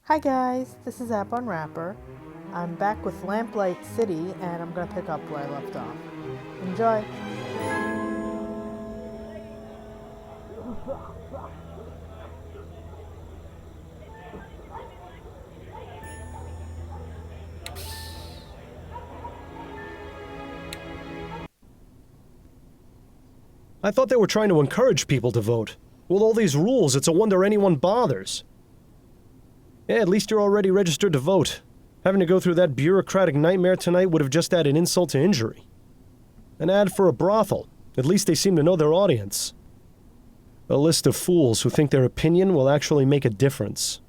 Hi guys, this is App Unwrapper. I'm back with Lamplight City and I'm gonna pick up where I left off. Enjoy! I thought they were trying to encourage people to vote. With all these rules, it's a wonder anyone bothers. Yeah, at least you're already registered to vote. Having to go through that bureaucratic nightmare tonight would have just added insult to injury. An ad for a brothel. At least they seem to know their audience. A list of fools who think their opinion will actually make a difference.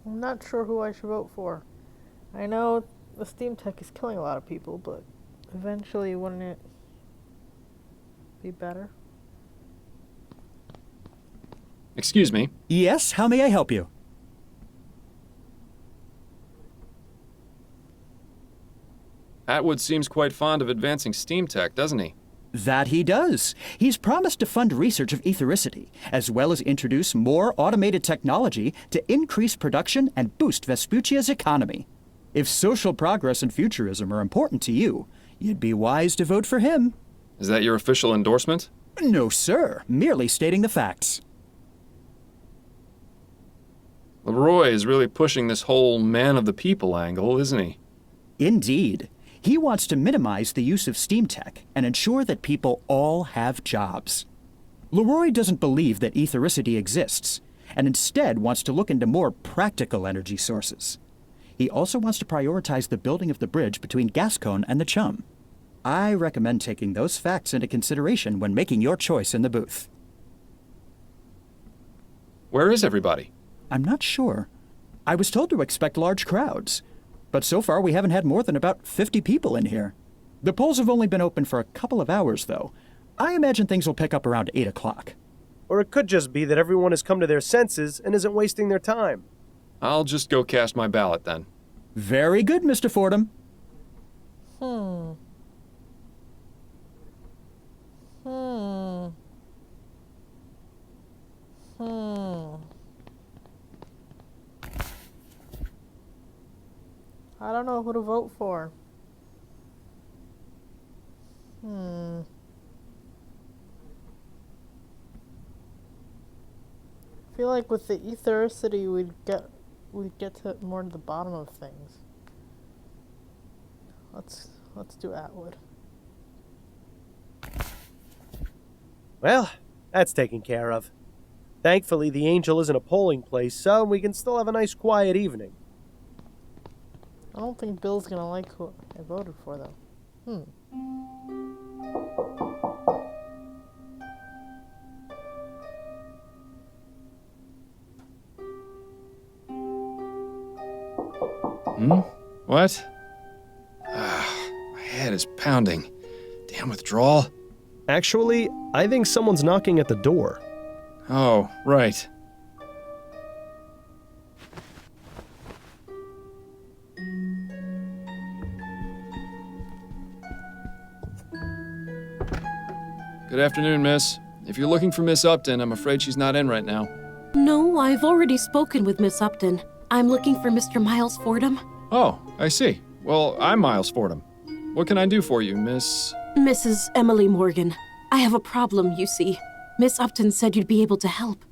I'm not sure who I should vote for. I know the Steam Tech is killing a lot of people, but eventually wouldn't it be better? Excuse me. Yes, how may I help you? Atwood seems quite fond of advancing steam tech, doesn't he? That he does. He's promised to fund research of ethericity, as well as introduce more automated technology to increase production and boost Vespuccia's economy. If social progress and futurism are important to you, you'd be wise to vote for him. Is that your official endorsement? No, sir. Merely stating the facts. Leroy is really pushing this whole man of the people angle, isn't he? Indeed. He wants to minimize the use of steam tech and ensure that people all have jobs. Leroy doesn't believe that ethericity exists, and instead wants to look into more practical energy sources. He also wants to prioritize the building of the bridge between Gascon and the Chum. I recommend taking those facts into consideration when making your choice in the booth. Where is everybody? I'm not sure. I was told to expect large crowds, but so far we haven't had more than about 50 people in here. The polls have only been open for a couple of hours, though. I imagine things will pick up around 8 o'clock. Or it could just be that everyone has come to their senses and isn't wasting their time. I'll just go cast my ballot then. Very good, Mr. Fordham. I don't know who to vote for. I feel like with the ethericity we'd get to more to the bottom of things. Let's do Atwood. Well, that's taken care of. Thankfully, the Angel isn't a polling place, so we can still have a nice quiet evening. I don't think Bill's gonna like who I voted for though. What? My head is pounding. Damn withdrawal. Actually, I think someone's knocking at the door. Oh, right. Good afternoon, miss. If you're looking for Miss Upton, I'm afraid she's not in right now. No, I've already spoken with Miss Upton. I'm looking for Mr. Miles Fordham. Oh, I see. Well, I'm Miles Fordham. What can I do for you, Miss... Mrs. Emily Morgan. I have a problem, you see. Miss Upton said you'd be able to help.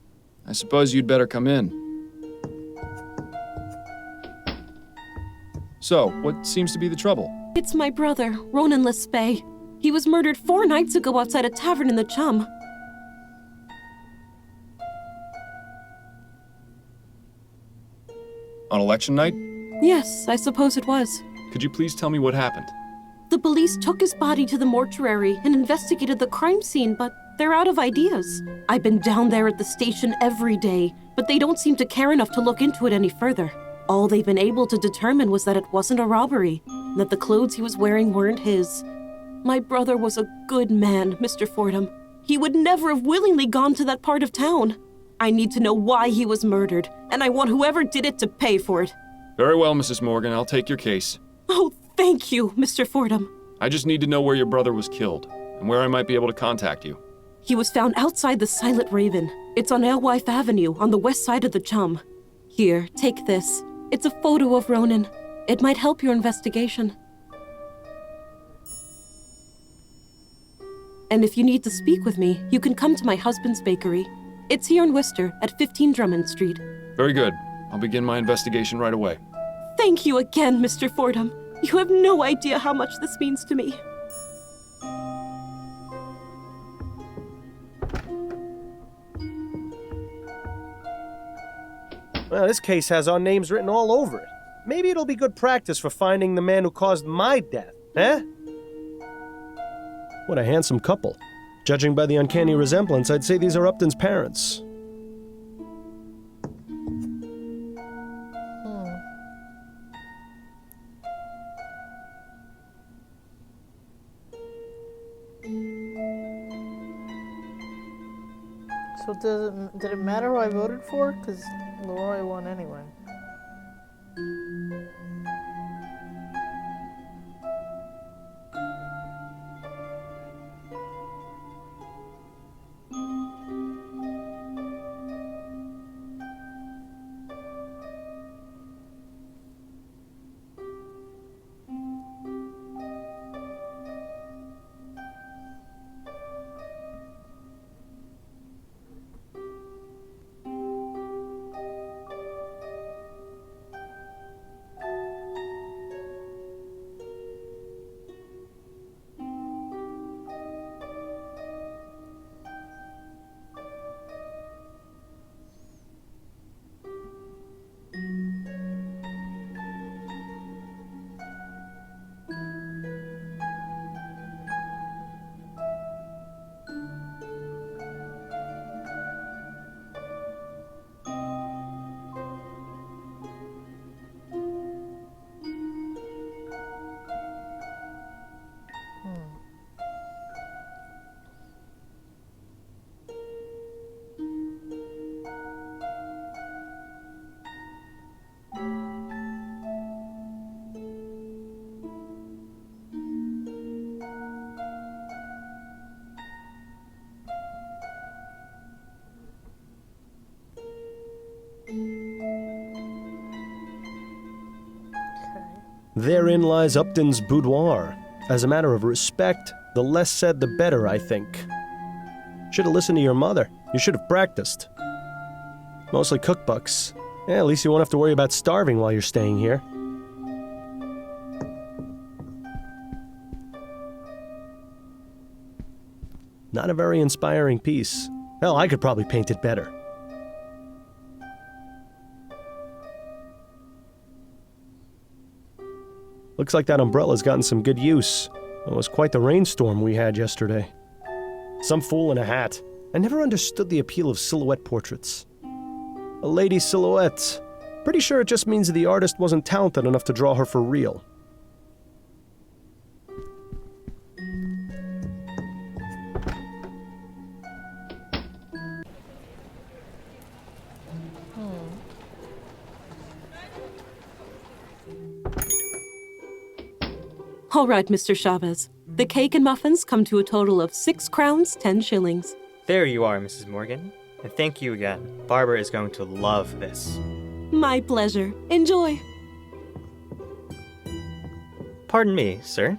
I suppose you'd better come in. So, what seems to be the trouble? It's my brother, Ronan Lespay. He was murdered 4 nights ago outside a tavern in the Chum. On election night? Yes, I suppose it was. Could you please tell me what happened? The police took his body to the mortuary and investigated the crime scene, but they're out of ideas. I've been down there at the station every day, but they don't seem to care enough to look into it any further. All they've been able to determine was that it wasn't a robbery, and that the clothes he was wearing weren't his. My brother was a good man, Mr. Fordham. He would never have willingly gone to that part of town. I need to know why he was murdered, and I want whoever did it to pay for it. Very well, Mrs. Morgan. I'll take your case. Oh, thank you, Mr. Fordham. I just need to know where your brother was killed and where I might be able to contact you. He was found outside the Silent Raven. It's on Alewife Avenue, on the west side of the Chum. Here, take this. It's a photo of Ronan. It might help your investigation. And if you need to speak with me, you can come to my husband's bakery. It's here in Worcester, at 15 Drummond Street. Very good. I'll begin my investigation right away. Thank you again, Mr. Fordham. You have no idea how much this means to me. Well, this case has our names written all over it. Maybe it'll be good practice for finding the man who caused my death, eh? What a handsome couple. Judging by the uncanny resemblance, I'd say these are Upton's parents. So did it matter who I voted for? Because Leroy won anyway. Therein lies Upton's boudoir. As a matter of respect, the less said the better, I think. Should have listened to your mother. You should have practiced. Mostly cookbooks. Yeah, at least you won't have to worry about starving while you're staying here. Not a very inspiring piece. Hell, I could probably paint it better. Looks like that umbrella's gotten some good use. It was quite the rainstorm we had yesterday. Some fool in a hat. I never understood the appeal of silhouette portraits. A lady silhouette. Pretty sure it just means the artist wasn't talented enough to draw her for real. All right, Mr. Chavez. The cake and muffins come to a total of 6 crowns, 10 shillings. There you are, Mrs. Morgan. And thank you again. Barbara is going to love this. My pleasure. Enjoy. Pardon me, sir.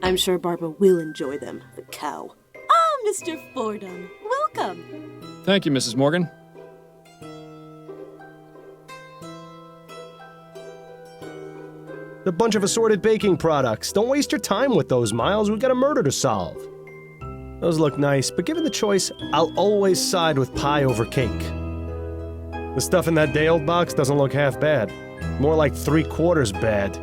I'm sure Barbara will enjoy them, the cow. Ah, Mr. Fordham. Welcome. Thank you, Mrs. Morgan. A bunch of assorted baking products. Don't waste your time with those, Miles. We've got a murder to solve. Those look nice, but given the choice, I'll always side with pie over cake. The stuff in that day-old box doesn't look half bad. More like 3/4 bad.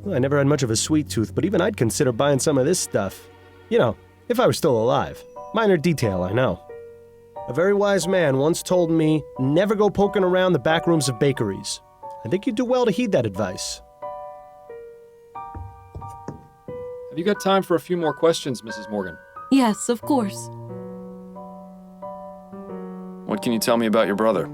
Well, I never had much of a sweet tooth, but even I'd consider buying some of this stuff. You know, if I were still alive. Minor detail, I know. A very wise man once told me, never go poking around the back rooms of bakeries. I think you'd do well to heed that advice. Have you got time for a few more questions, Mrs. Morgan? Yes, of course. What can you tell me about your brother?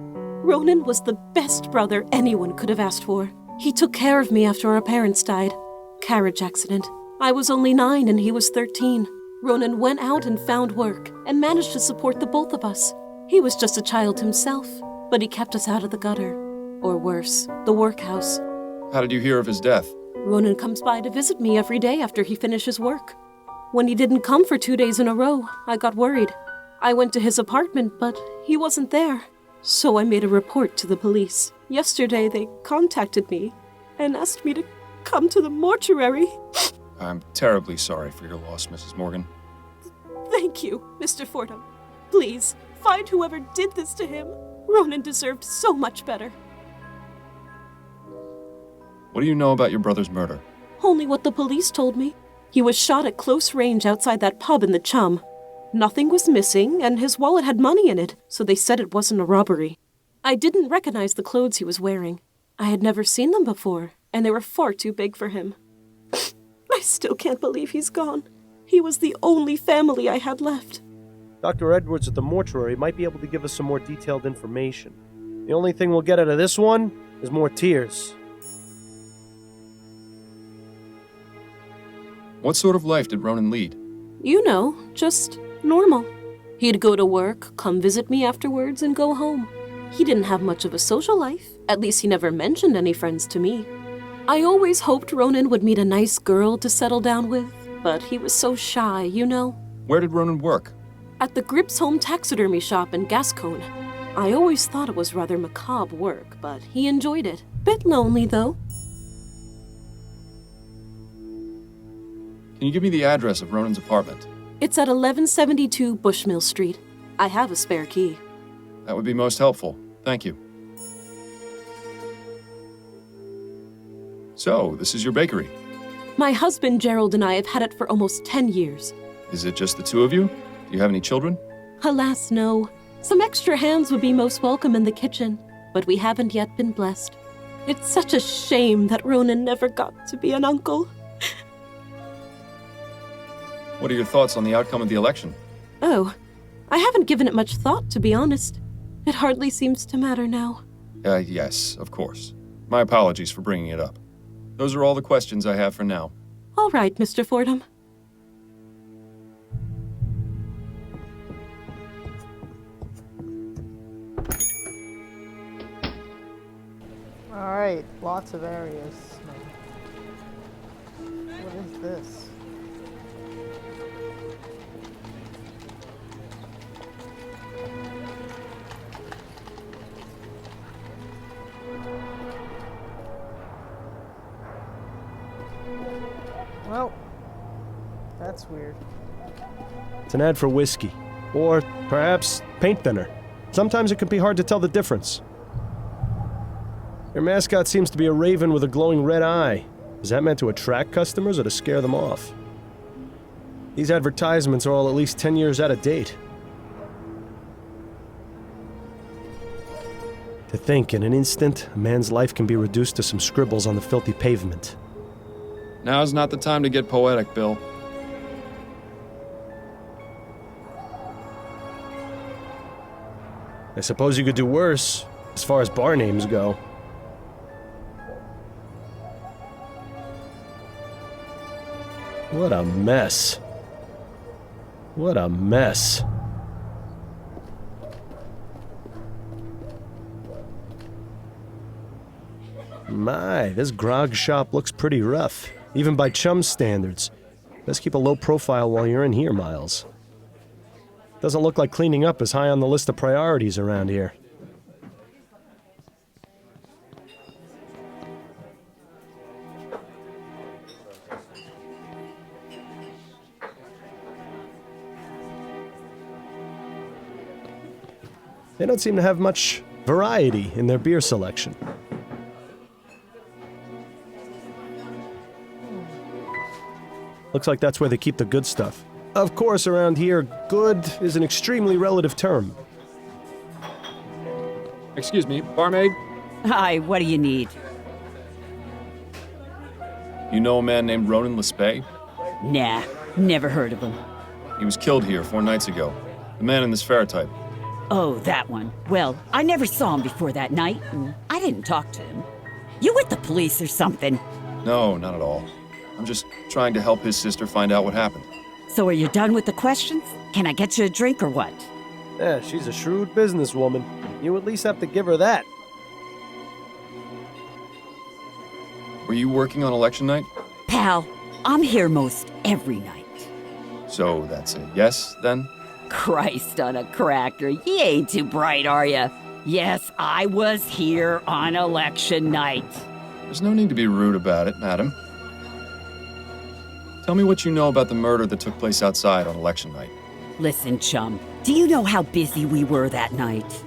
Ronan was the best brother anyone could have asked for. He took care of me after our parents died. Carriage accident. I was only 9 and he was 13. Ronan went out and found work and managed to support the both of us. He was just a child himself, but he kept us out of the gutter. Or worse, the workhouse. How did you hear of his death? Ronan comes by to visit me every day after he finishes work. When he didn't come for 2 days in a row, I got worried. I went to his apartment, but he wasn't there. So I made a report to the police. Yesterday, they contacted me and asked me to come to the mortuary. I'm terribly sorry for your loss, Mrs. Morgan. Thank you, Mr. Fordham. Please, find whoever did this to him. Ronan deserved so much better. What do you know about your brother's murder? Only what the police told me. He was shot at close range outside that pub in the Chum. Nothing was missing, and his wallet had money in it, so they said it wasn't a robbery. I didn't recognize the clothes he was wearing. I had never seen them before, and they were far too big for him. I still can't believe he's gone. He was the only family I had left. Dr. Edwards at the mortuary might be able to give us some more detailed information. The only thing we'll get out of this one is more tears. What sort of life did Ronan lead? You know, just normal. He'd go to work, come visit me afterwards, and go home. He didn't have much of a social life. At least he never mentioned any friends to me. I always hoped Ronan would meet a nice girl to settle down with, but he was so shy, you know. Where did Ronan work? At the Grips Home Taxidermy Shop in Gascone. I always thought it was rather macabre work, but he enjoyed it. Bit lonely, though. Can you give me the address of Ronan's apartment? It's at 1172 Bushmill Street. I have a spare key. That would be most helpful. Thank you. So, this is your bakery. My husband Gerald and I have had it for almost 10 years. Is it just the two of you? Do you have any children? Alas, no. Some extra hands would be most welcome in the kitchen, but we haven't yet been blessed. It's such a shame that Ronan never got to be an uncle. What are your thoughts on the outcome of the election? Oh, I haven't given it much thought, to be honest. It hardly seems to matter now. Yes, of course. My apologies for bringing it up. Those are all the questions I have for now. All right, Mr. Fordham. Alright, lots of areas. What is this? Well, that's weird. It's an ad for whiskey. Or perhaps paint thinner. Sometimes it can be hard to tell the difference. Your mascot seems to be a raven with a glowing red eye. Is that meant to attract customers or to scare them off? These advertisements are all at least 10 years out of date. To think, in an instant, a man's life can be reduced to some scribbles on the filthy pavement. Now's not the time to get poetic, Bill. I suppose you could do worse, as far as bar names go. What a mess. What a mess. My, this grog shop looks pretty rough, even by chum standards. Best keep a low profile while you're in here, Miles. Doesn't look like cleaning up is high on the list of priorities around here. They don't seem to have much variety in their beer selection. Looks like that's where they keep the good stuff. Of course, around here, good is an extremely relative term. Excuse me, barmaid? Hi, what do you need? You know a man named Ronan Lespay? Nah, never heard of him. He was killed here 4 nights ago. The man in this ferrotype. Oh, that one. Well, I never saw him before that night, and I didn't talk to him. You with the police or something? No, not at all. I'm just trying to help his sister find out what happened. So are you done with the questions? Can I get you a drink or what? Yeah, she's a shrewd businesswoman. You at least have to give her that. Were you working on election night? Pal, I'm here most every night. So that's a yes, then? Christ on a cracker, you ain't too bright, are you? Yes, I was here on election night. There's no need to be rude about it, madam. Tell me what you know about the murder that took place outside on election night. Listen, chum, do you know how busy we were that night?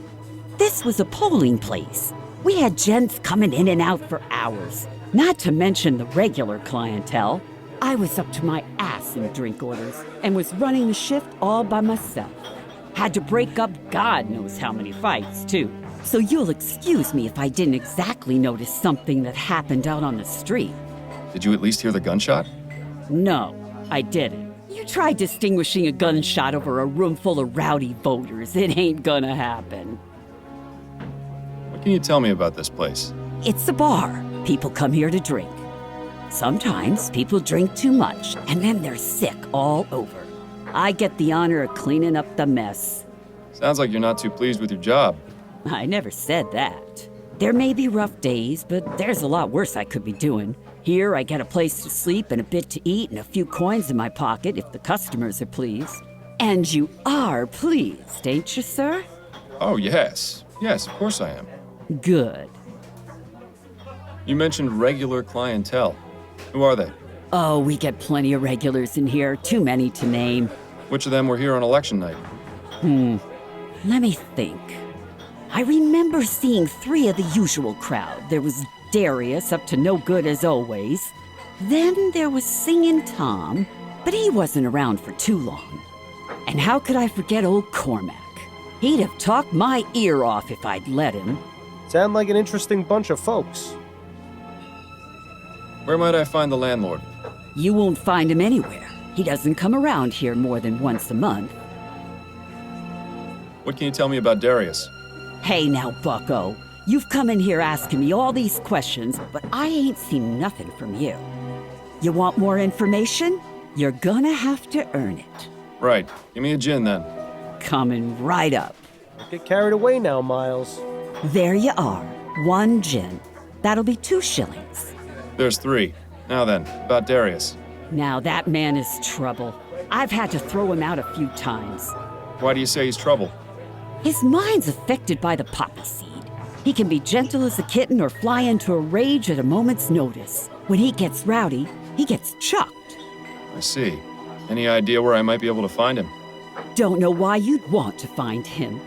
This was a polling place. We had gents coming in and out for hours, not to mention the regular clientele. I was up to my ass in drink orders and was running the shift all by myself. Had to break up God knows how many fights, too. So you'll excuse me if I didn't exactly notice something that happened out on the street. Did you at least hear the gunshot? No, I didn't. You try distinguishing a gunshot over a room full of rowdy voters. It ain't gonna happen. What can you tell me about this place? It's a bar. People come here to drink. Sometimes people drink too much, and then they're sick all over. I get the honor of cleaning up the mess. Sounds like you're not too pleased with your job. I never said that. There may be rough days, but there's a lot worse I could be doing. Here, I get a place to sleep and a bit to eat and a few coins in my pocket if the customers are pleased. And you are pleased, ain't you, sir? Oh, yes. Yes, of course I am. Good. You mentioned regular clientele. Who are they? Oh, we get plenty of regulars in here, too many to name. Which of them were here on election night? Let me think. I remember seeing 3 of the usual crowd. There was Darius, up to no good as always. Then there was Singin' Tom, but he wasn't around for too long. And how could I forget old Cormac? He'd have talked my ear off if I'd let him. Sound like an interesting bunch of folks. Where might I find the landlord? You won't find him anywhere. He doesn't come around here more than once a month. What can you tell me about Darius? Hey now, bucko. You've come in here asking me all these questions, but I ain't seen nothing from you. You want more information? You're gonna have to earn it. Right. Give me a gin, then. Coming right up. Don't get carried away now, Miles. There you are. 1 gin. That'll be 2 shillings. There's 3. Now then, about Darius. Now that man is trouble. I've had to throw him out a few times. Why do you say he's trouble? His mind's affected by the poppy seed. He can be gentle as a kitten or fly into a rage at a moment's notice. When he gets rowdy, he gets chucked. I see. Any idea where I might be able to find him? Don't know why you'd want to find him,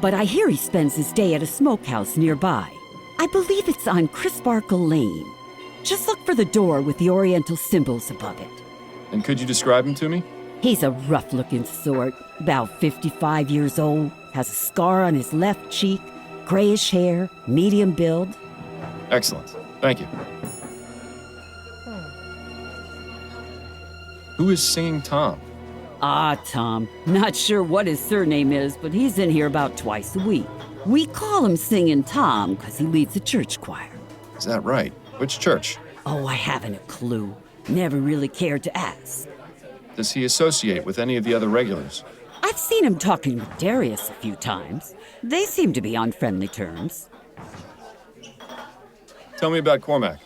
but I hear he spends his day at a smokehouse nearby. I believe it's on Crisparkle Lane. Just look for the door with the oriental symbols above it. And could you describe him to me? He's a rough-looking sort, about 55 years old, has a scar on his left cheek, grayish hair, medium build. Excellent. Thank you. Who is Singing Tom? Ah, Tom. Not sure what his surname is, but he's in here about twice a week. We call him Singin' Tom because he leads a church choir. Is that right? Which church? Oh, I haven't a clue. Never really cared to ask. Does he associate with any of the other regulars? I've seen him talking with Darius a few times. They seem to be on friendly terms. Tell me about Cormac.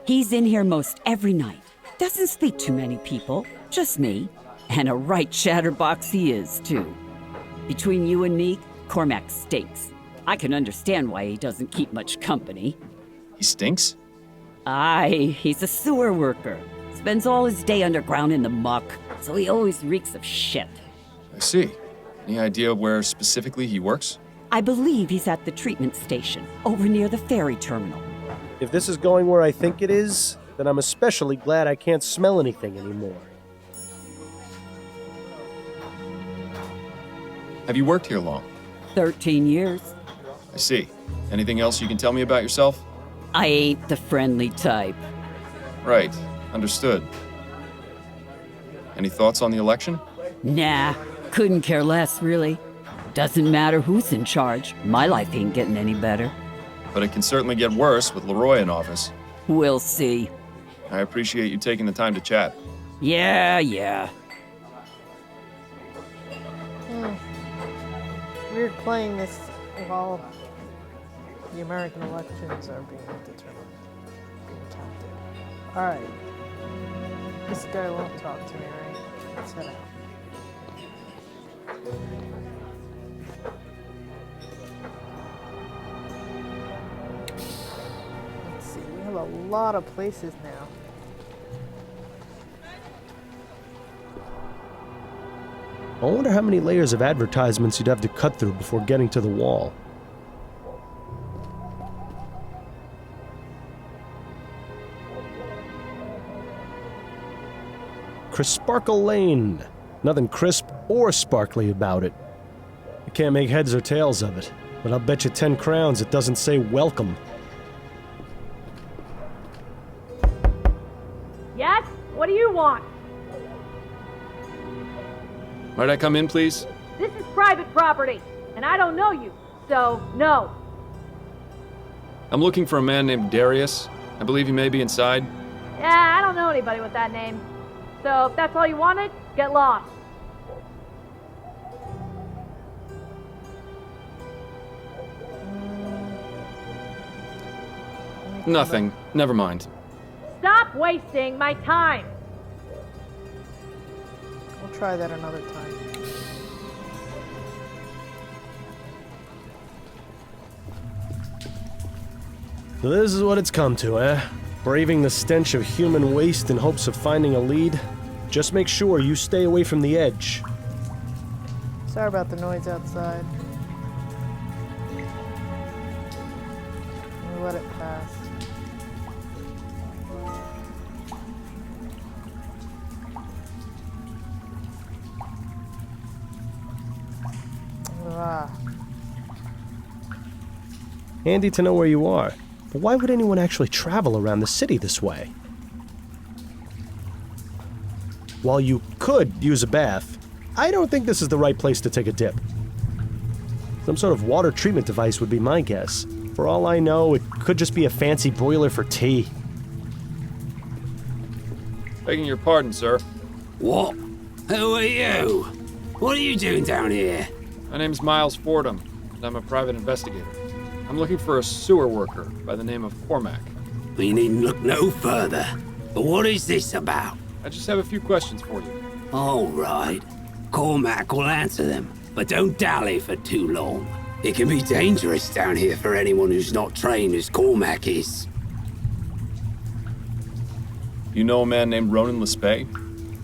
He's in here most every night. Doesn't speak to many people, just me. And a right chatterbox he is, too. Between you and me, Cormac stinks. I can understand why he doesn't keep much company. He stinks? Aye, he's a sewer worker. Spends all his day underground in the muck, so he always reeks of shit. I see. Any idea where specifically he works? I believe he's at the treatment station, over near the ferry terminal. If this is going where I think it is, then I'm especially glad I can't smell anything anymore. Have you worked here long? 13 years. I see. Anything else you can tell me about yourself? I ain't the friendly type. Right. Understood. Any thoughts on the election? Nah, couldn't care less, really. Doesn't matter who's in charge. My life ain't getting any better. But it can certainly get worse with Leroy in office. We'll see. I appreciate you taking the time to chat. Yeah. Weird playing this while the American elections are being determined, being counted. Alright. This guy won't talk to me, right? Let's head out. Let's see, we have a lot of places now. I wonder how many layers of advertisements you'd have to cut through before getting to the wall. Crisparkle Lane. Nothing crisp or sparkly about it. I can't make heads or tails of it, but I'll bet you 10 crowns it doesn't say welcome. Yes? What do you want? Might I come in, please? This is private property, and I don't know you, so no. I'm looking for a man named Darius. I believe he may be inside. Yeah, I don't know anybody with that name. So if that's all you wanted, get lost. Nothing. Never mind. Stop wasting my time. We'll try that another time. So this is what it's come to, eh? Braving the stench of human waste in hopes of finding a lead? Just make sure you stay away from the edge. Sorry about the noise outside. We'll let it pass. Ah. Handy to know where you are. But why would anyone actually travel around the city this way? While you could use a bath, I don't think this is the right place to take a dip. Some sort of water treatment device would be my guess. For all I know, it could just be a fancy boiler for tea. Begging your pardon, sir. What? Who are you? What are you doing down here? My name's Miles Fordham, and I'm a private investigator. I'm looking for a sewer worker by the name of Cormac. You needn't look no further. But what is this about? I just have a few questions for you. All right. Cormac will answer them, but don't dally for too long. It can be dangerous down here for anyone who's not trained as Cormac is. You know a man named Ronan Lespay?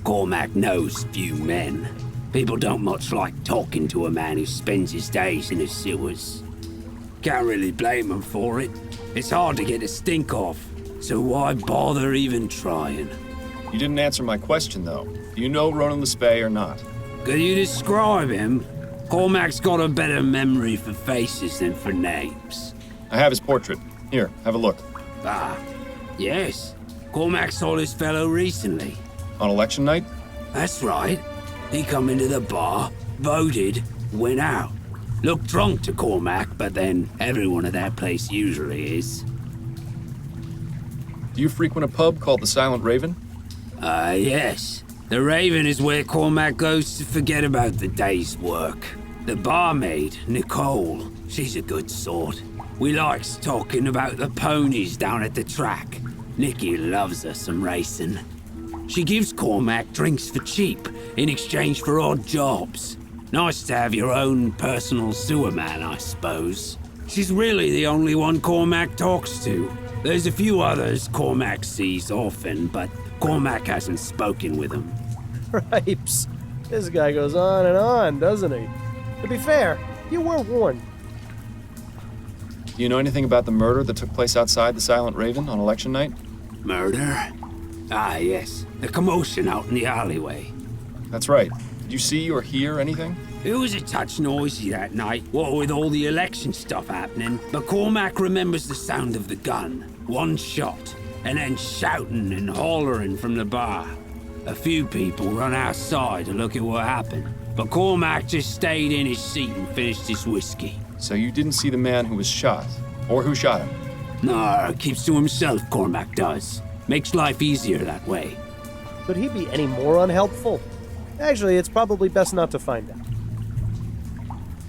Cormac knows few men. People don't much like talking to a man who spends his days in the sewers. Can't really blame him for it. It's hard to get a stink off, so why bother even trying? You didn't answer my question, though. Do you know Ronan Lespay or not? Could you describe him? Cormac's got a better memory for faces than for names. I have his portrait. Here, have a look. Ah, yes. Cormac saw this fellow recently. On election night? That's right. He come into the bar, voted, went out. Looked drunk to Cormac, but then everyone at that place usually is. Do you frequent a pub called the Silent Raven? Yes. The Raven is where Cormac goes to forget about the day's work. The barmaid, Nicole, she's a good sort. We likes talking about the ponies down at the track. Nicky loves her some racing. She gives Cormac drinks for cheap in exchange for odd jobs. Nice to have your own personal sewer man, I suppose. She's really the only one Cormac talks to. There's a few others Cormac sees often, but Cormac hasn't spoken with them. Ripes. This guy goes on and on, doesn't he? To be fair, you were warned. Do you know anything about the murder that took place outside the Silent Raven on election night? Murder? Ah, yes. The commotion out in the alleyway. That's right. Did you see or hear anything? It was a touch noisy that night, what with all the election stuff happening, but Cormac remembers the sound of the gun. One shot, and then shouting and hollering from the bar. A few people run outside to look at what happened, but Cormac just stayed in his seat and finished his whiskey. So you didn't see the man who was shot, or who shot him? Nah, keeps to himself, Cormac does. Makes life easier that way. Could he be any more unhelpful? Actually, it's probably best not to find out.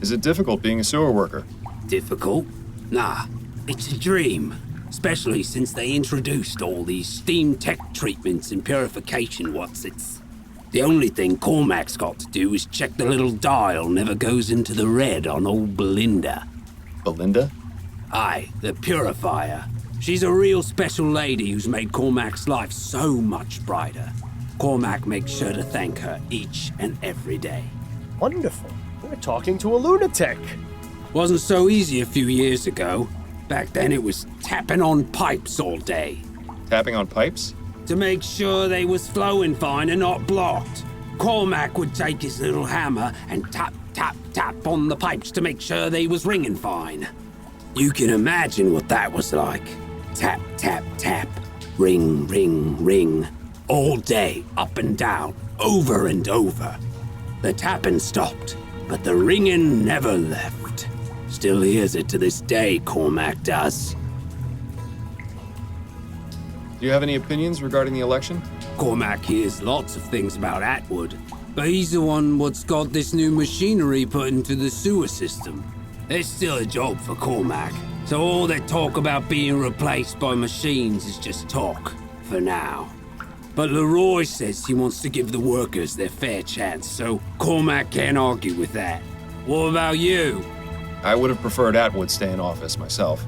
Is it difficult being a sewer worker? Difficult? Nah, it's a dream. Especially since they introduced all these steam tech treatments and purification whatsits. The only thing Cormac's got to do is check the little dial never goes into the red on old Belinda. Belinda? Aye, the purifier. She's a real special lady who's made Cormac's life so much brighter. Cormac makes sure to thank her each and every day. Wonderful. We're talking to a lunatic. Wasn't so easy a few years ago. Back then it was tapping on pipes all day. Tapping on pipes? To make sure they was flowing fine and not blocked. Cormac would take his little hammer and tap, tap, tap on the pipes to make sure they was ringing fine. You can imagine what that was like. Tap, tap, tap. Ring, ring, ring. All day, up and down, over and over. The tapping stopped, but the ringing never left. Still hears it to this day, Cormac does. Do you have any opinions regarding the election? Cormac hears lots of things about Atwood, but he's the one what's got this new machinery put into the sewer system. There's still a job for Cormac, so all that talk about being replaced by machines is just talk, for now. But Leroy says he wants to give the workers their fair chance, so Cormac can't argue with that. What about you? I would have preferred Atwood stay in office myself.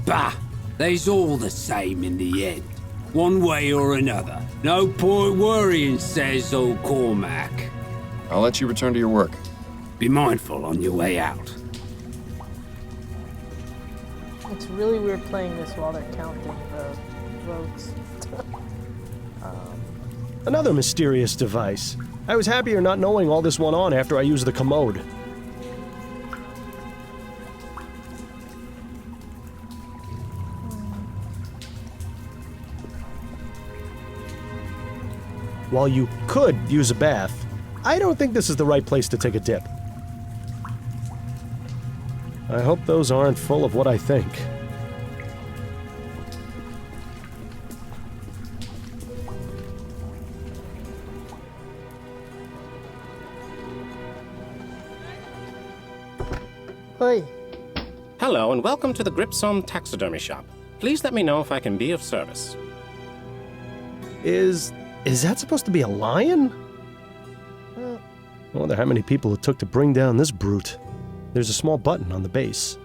Bah, they's all the same in the end. One way or another. No point worrying, says old Cormac. I'll let you return to your work. Be mindful on your way out. It's really weird playing this while they're counting the votes. Another mysterious device. I was happier not knowing all this went on after I used the commode. While you could use a bath, I don't think this is the right place to take a dip. I hope those aren't full of what I think. Hey, Hello and welcome to the Gripsome Taxidermy Shop. Please let me know if I can be of service. Is that supposed to be a lion? I wonder how many people it took to bring down this brute. There's a small button on the base.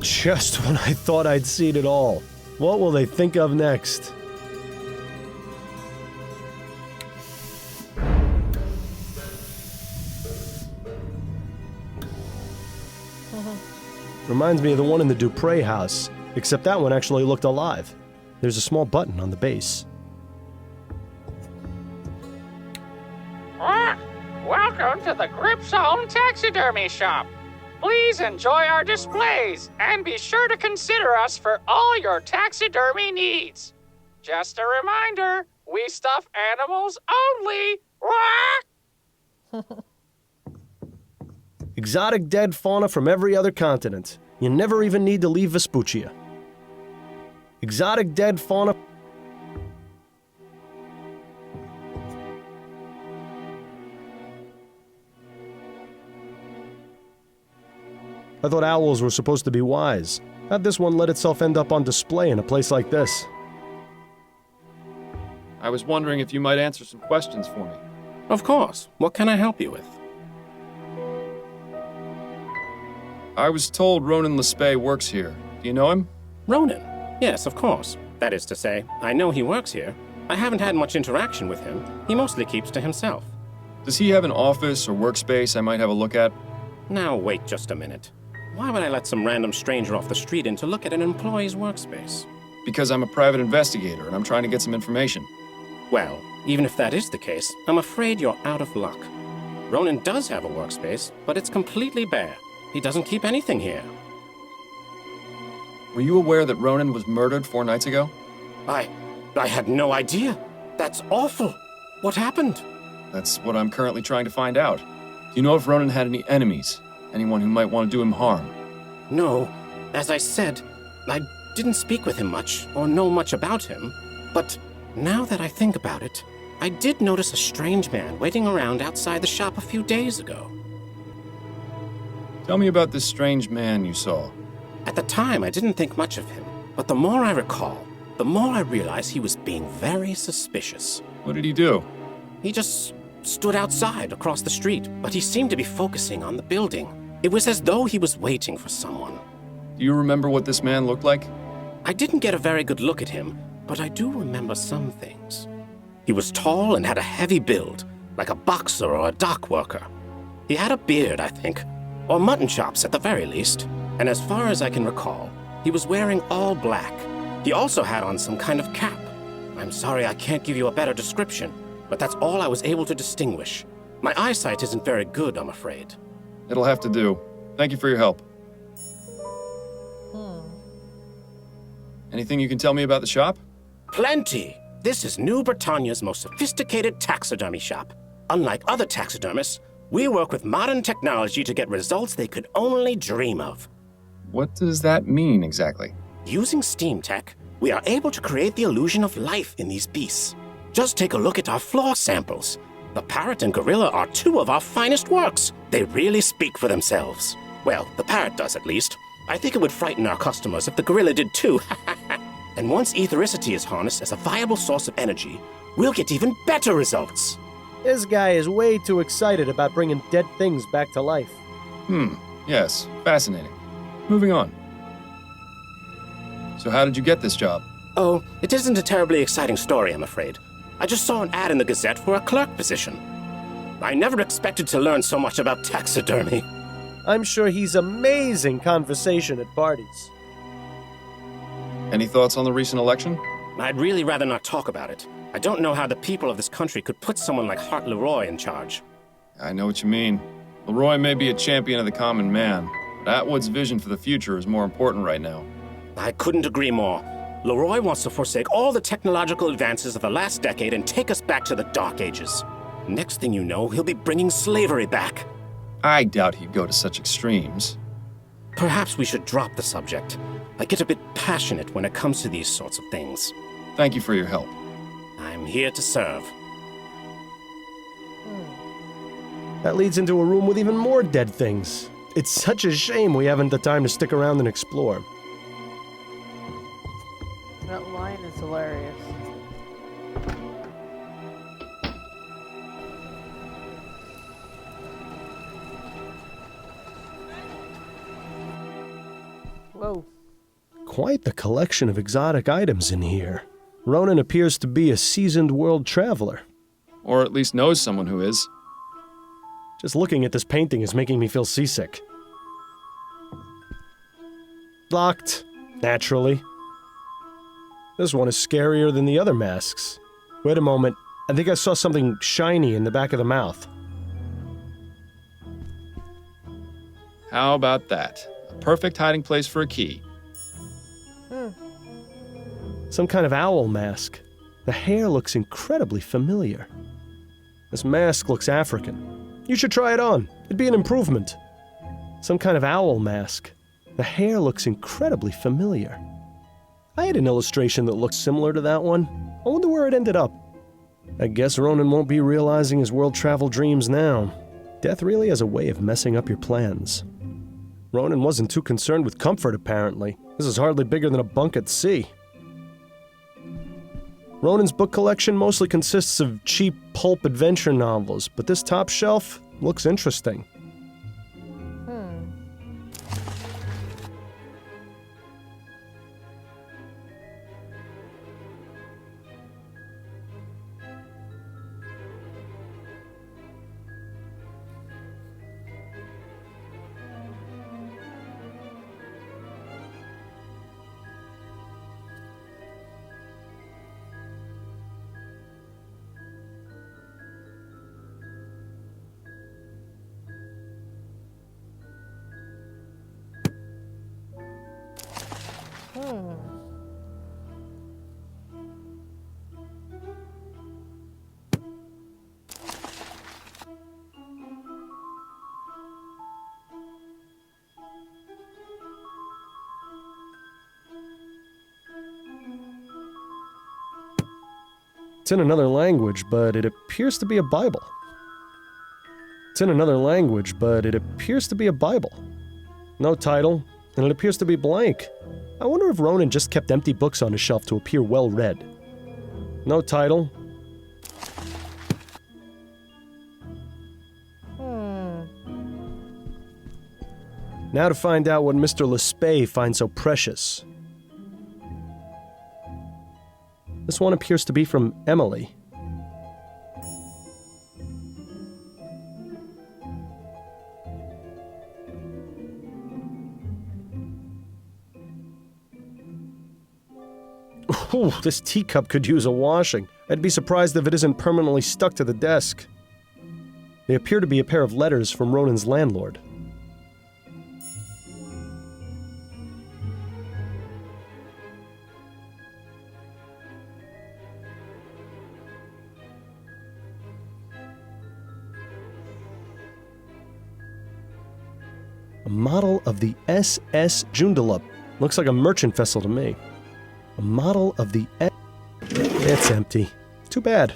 Just when I thought I'd seen it all. What will they think of next? Reminds me of the one in the Dupre house, except that one actually looked alive. There's a small button on the base. Welcome to the Gripsome Taxidermy Shop. Please enjoy our displays and be sure to consider us for all your taxidermy needs. Just a reminder, we stuff animals only. Exotic dead fauna from every other continent. You never even need to leave Vespuccia. Exotic dead fauna. I thought owls were supposed to be wise. How'd this one let itself end up on display in a place like this? I was wondering if you might answer some questions for me. Of course. What can I help you with? I was told Ronan Lespay works here. Do you know him? Ronan? Yes, of course. That is to say, I know he works here. I haven't had much interaction with him. He mostly keeps to himself. Does he have an office or workspace I might have a look at? Now, wait just a minute. Why would I let some random stranger off the street in to look at an employee's workspace? Because I'm a private investigator and I'm trying to get some information. Well, even if that is the case, I'm afraid you're out of luck. Ronan does have a workspace, but it's completely bare. He doesn't keep anything here. Were you aware that Ronan was murdered 4 nights ago? I had no idea. That's awful. What happened? That's what I'm currently trying to find out. Do you know if Ronan had any enemies? Anyone who might want to do him harm? No. As I said, I didn't speak with him much or know much about him. But now that I think about it, I did notice a strange man waiting around outside the shop a few days ago. Tell me about this strange man you saw. At the time, I didn't think much of him. But the more I recall, the more I realize he was being very suspicious. What did he do? He just stood outside across the street, but he seemed to be focusing on the building. It was as though he was waiting for someone. Do you remember what this man looked like? I didn't get a very good look at him, but I do remember some things. He was tall and had a heavy build, like a boxer or a dock worker. He had a beard, I think, or mutton chops at the very least. And as far as I can recall, he was wearing all black. He also had on some kind of cap. I'm sorry I can't give you a better description, but that's all I was able to distinguish. My eyesight isn't very good, I'm afraid. It'll have to do. Thank you for your help. Anything you can tell me about the shop? Plenty! This is New Britannia's most sophisticated taxidermy shop. Unlike other taxidermists, we work with modern technology to get results they could only dream of. What does that mean exactly? Using steam tech, we are able to create the illusion of life in these beasts. Just take a look at our floor samples. The parrot and gorilla are 2 of our finest works. They really speak for themselves. Well, the parrot does at least. I think it would frighten our customers if the gorilla did too. And once ethericity is harnessed as a viable source of energy, we'll get even better results. This guy is way too excited about bringing dead things back to life. Yes, fascinating. Moving on. So how did you get this job? Oh, it isn't a terribly exciting story, I'm afraid. I just saw an ad in the Gazette for a clerk position. I never expected to learn so much about taxidermy. I'm sure he's amazing conversation at parties. Any thoughts on the recent election? I'd really rather not talk about it. I don't know how the people of this country could put someone like Hart Leroy in charge. I know what you mean. Leroy may be a champion of the common man, but Atwood's vision for the future is more important right now. I couldn't agree more. Leroy wants to forsake all the technological advances of the last decade and take us back to the Dark Ages. Next thing you know, he'll be bringing slavery back. I doubt he'd go to such extremes. Perhaps we should drop the subject. I get a bit passionate when it comes to these sorts of things. Thank you for your help. I'm here to serve. That leads into a room with even more dead things. It's such a shame we haven't the time to stick around and explore. That line is hilarious. Whoa. Quite the collection of exotic items in here. Ronan appears to be a seasoned world traveler. Or at least knows someone who is. Just looking at this painting is making me feel seasick. Locked, naturally. This one is scarier than the other masks. Wait a moment, I think I saw something shiny in the back of the mouth. How about that? A perfect hiding place for a key. Some kind of owl mask. The hair looks incredibly familiar. This mask looks African. You should try it on. It'd be an improvement. Some kind of owl mask. The hair looks incredibly familiar. I had an illustration that looked similar to that one. I wonder where it ended up. I guess Ronan won't be realizing his world travel dreams now. Death really has a way of messing up your plans. Ronan wasn't too concerned with comfort, apparently. This is hardly bigger than a bunk at sea. Ronan's book collection mostly consists of cheap pulp adventure novels, but this top shelf looks interesting. It's in another language, but it appears to be a Bible. It's in another language, but it appears to be a Bible. No title, and it appears to be blank. I wonder if Ronan just kept empty books on his shelf to appear well-read. No title. Now to find out what Mr. Lespay finds so precious. This one appears to be from Emily. Ooh, this teacup could use a washing. I'd be surprised if it isn't permanently stuck to the desk. They appear to be a pair of letters from Ronan's landlord. A model of the SS Joondalup. Looks like a merchant vessel to me. A model of the It's empty. Too bad.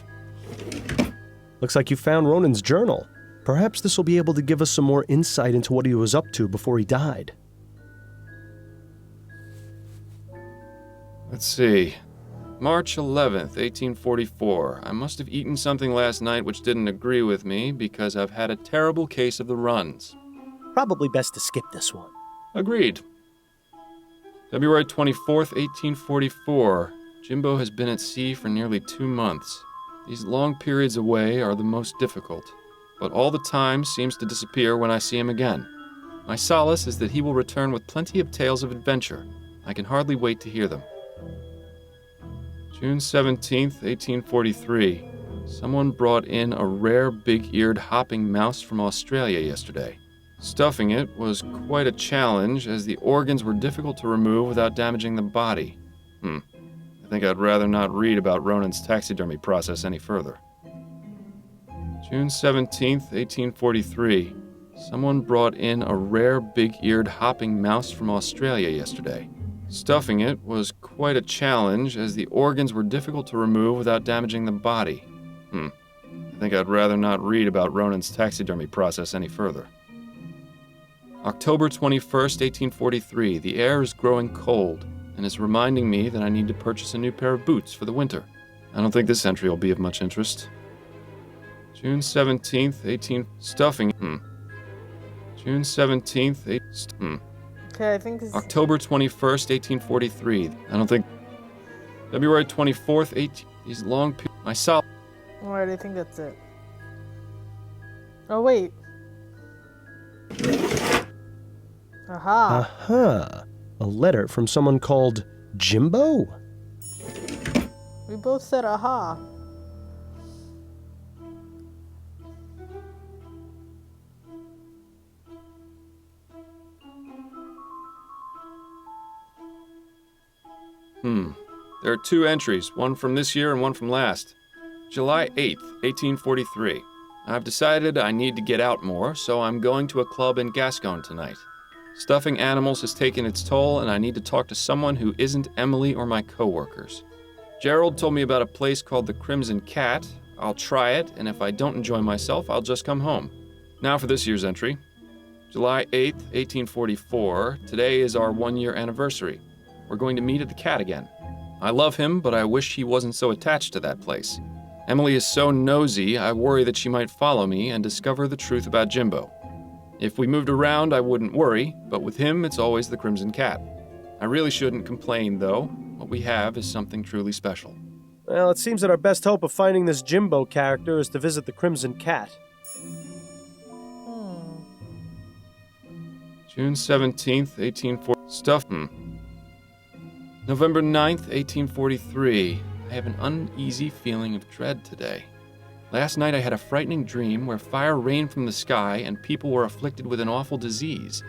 Looks like you found Ronan's journal. Perhaps this will be able to give us some more insight into what he was up to before he died. Let's see. March 11th, 1844. I must have eaten something last night which didn't agree with me because I've had a terrible case of the runs. Probably best to skip this one. Agreed. February 24th, 1844. Jimbo has been at sea for nearly 2 months. These long periods away are the most difficult, but all the time seems to disappear when I see him again. My solace is that he will return with plenty of tales of adventure. I can hardly wait to hear them. June 17th, 1843. Someone brought in a rare big-eared hopping mouse from Australia yesterday. Stuffing it was quite a challenge, as the organs were difficult to remove without damaging the body. I think I'd rather not read about Ronan's taxidermy process any further. June 17th, 1843. Someone brought in a rare big-eared hopping mouse from Australia yesterday. Stuffing it was quite a challenge, as the organs were difficult to remove without damaging the body. I think I'd rather not read about Ronan's taxidermy process any further. October 21st, 1843. The air is growing cold, and is reminding me that I need to purchase a new pair of boots for the winter. I don't think this entry will be of much interest. June 17th, Stuffing. June 17th, Okay, I think this... October 21st, 1843. I don't think... February 24th, These long... Alright, I think that's it. Oh, wait. Aha. Aha. A letter from someone called Jimbo? We both said aha. There are 2 entries, one from this year and one from last. July 8th, 1843. I've decided I need to get out more, so I'm going to a club in Gascon tonight. Stuffing animals has taken its toll, and I need to talk to someone who isn't Emily or my coworkers. Gerald told me about a place called the Crimson Cat. I'll try it, and if I don't enjoy myself, I'll just come home. Now for this year's entry. July 8th, 1844. Today is our 1-year anniversary. We're going to meet at the Cat again. I love him, but I wish he wasn't so attached to that place. Emily is so nosy, I worry that she might follow me and discover the truth about Jimbo. If we moved around, I wouldn't worry, but with him, it's always the Crimson Cat. I really shouldn't complain, though. What we have is something truly special. Well, it seems that our best hope of finding this Jimbo character is to visit the Crimson Cat. June 17th, 1840. November 9th, 1843. I have an uneasy feeling of dread today. Last night I had a frightening dream where fire rained from the sky and people were afflicted with an awful disease.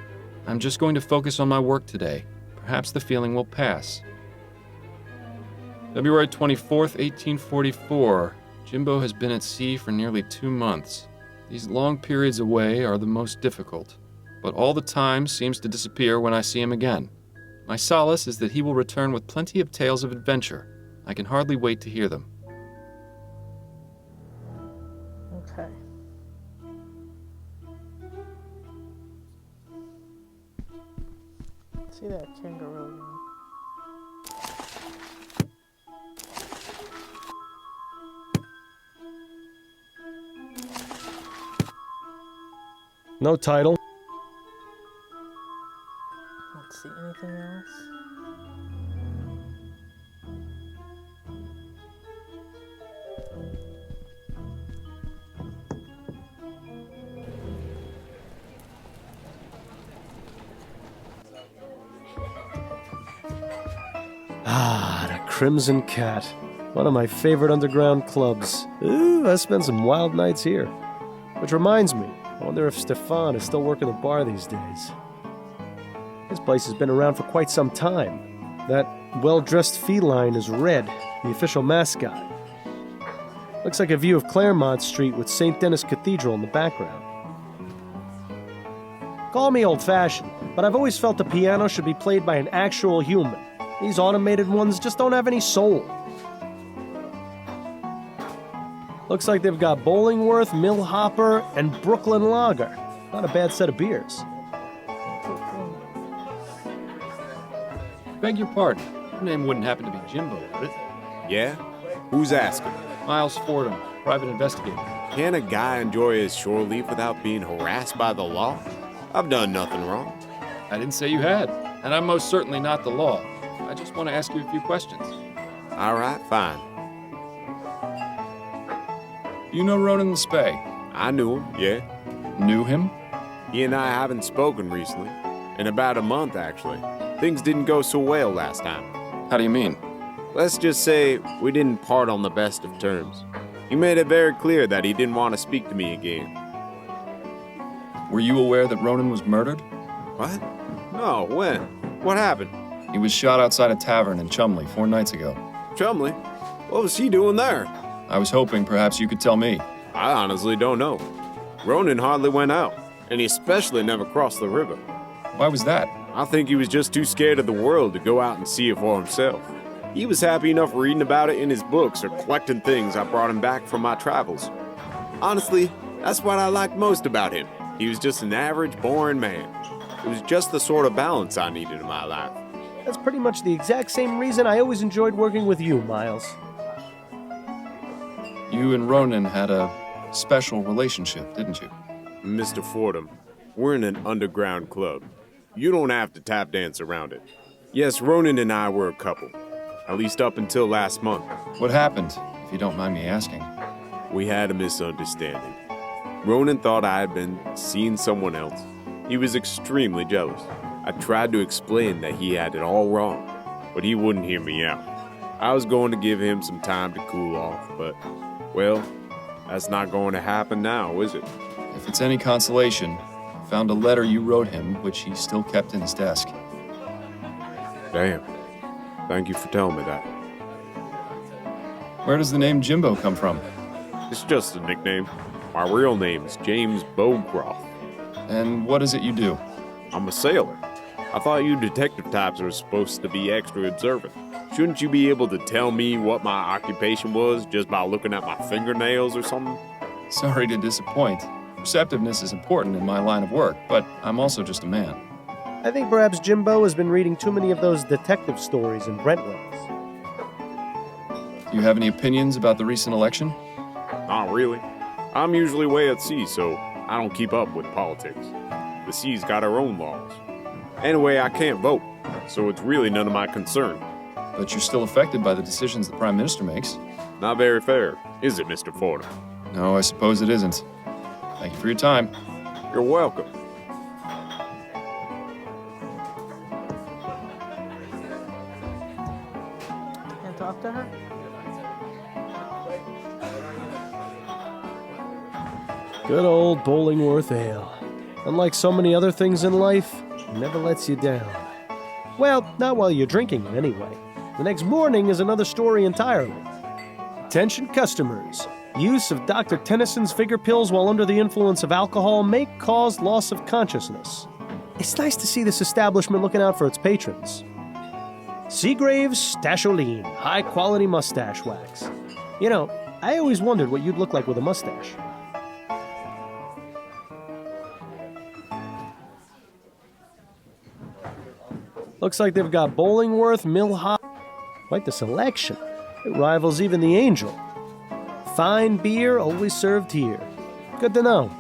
I'm just going to focus on my work today. Perhaps the feeling will pass. February 24th, 1844. Jimbo has been at sea for nearly 2 months. These long periods away are the most difficult, but all the time seems to disappear when I see him again. My solace is that he will return with plenty of tales of adventure. I can hardly wait to hear them. Okay. See that kangaroo again. No title. Let's see, anything else? Ah, the Crimson Cat. One of my favorite underground clubs. Ooh, I spent some wild nights here. Which reminds me, I wonder if Stefan is still working the bar these days. This place has been around for quite some time. That well-dressed feline is Red, the official mascot. Looks like a view of Claremont Street with St. Denis Cathedral in the background. Call me old-fashioned, but I've always felt the piano should be played by an actual human. These automated ones just don't have any soul. Looks like they've got Bollingworth, Mill Hopper, and Brooklyn Lager. Not a bad set of beers. Beg your pardon. Your name wouldn't happen to be Jimbo, would it? Yeah? Who's asking? Miles Fordham, private investigator. Can a guy enjoy his shore leave without being harassed by the law? I've done nothing wrong. I didn't say you had, and I'm most certainly not the law. I just want to ask you a few questions. All right, fine. Do you know Ronan the Spey? I knew him, yeah. Knew him? He and I haven't spoken recently. In about a month, actually. Things didn't go so well last time. How do you mean? Let's just say we didn't part on the best of terms. He made it very clear that he didn't want to speak to me again. Were you aware that Ronan was murdered? What? No, when? What happened? He was shot outside a tavern in Chumley 4 nights ago. Chumley? What was he doing there? I was hoping perhaps you could tell me. I honestly don't know. Ronan hardly went out, and he especially never crossed the river. Why was that? I think he was just too scared of the world to go out and see it for himself. He was happy enough reading about it in his books or collecting things I brought him back from my travels. Honestly, that's what I liked most about him. He was just an average, boring man. It was just the sort of balance I needed in my life. That's pretty much the exact same reason I always enjoyed working with you, Miles. You and Ronan had a special relationship, didn't you? Mr. Fordham, we're in an underground club. You don't have to tap dance around it. Yes, Ronan and I were a couple. At least up until last month. What happened, if you don't mind me asking? We had a misunderstanding. Ronan thought I had been seeing someone else. He was extremely jealous. I tried to explain that he had it all wrong, but he wouldn't hear me out. I was going to give him some time to cool off, but, well, that's not going to happen now, is it? If it's any consolation, I found a letter you wrote him, which he still kept in his desk. Damn. Thank you for telling me that. Where does the name Jimbo come from? It's just a nickname. My real name is James Bowcroft. And what is it you do? I'm a sailor. I thought you detective types were supposed to be extra observant. Shouldn't you be able to tell me what my occupation was just by looking at my fingernails or something? Sorry to disappoint. Perceptiveness is important in my line of work, but I'm also just a man. I think perhaps Jimbo has been reading too many of those detective stories in Brentwood's. Do you have any opinions about the recent election? Not really. I'm usually way at sea, so I don't keep up with politics. The sea's got her own laws. Anyway, I can't vote, so it's really none of my concern. But you're still affected by the decisions the Prime Minister makes. Not very fair, is it, Mr. Fordham? No, I suppose it isn't. Thank you for your time. You're welcome. Can't talk to her? Good old Bollingworth Ale. Unlike so many other things in life, it never lets you down. Well, not while you're drinking it anyway. The next morning is another story entirely. Attention customers. Use of Dr. Tennyson's figure pills while under the influence of alcohol may cause loss of consciousness. It's nice to see this establishment looking out for its patrons. Seagrave's Stasholine, high-quality mustache wax. You know, I always wondered what you'd look like with a mustache. Looks like they've got Bollingworth, Millhop. Quite the selection. It rivals even the Angel. Fine beer, always served here. Good to know.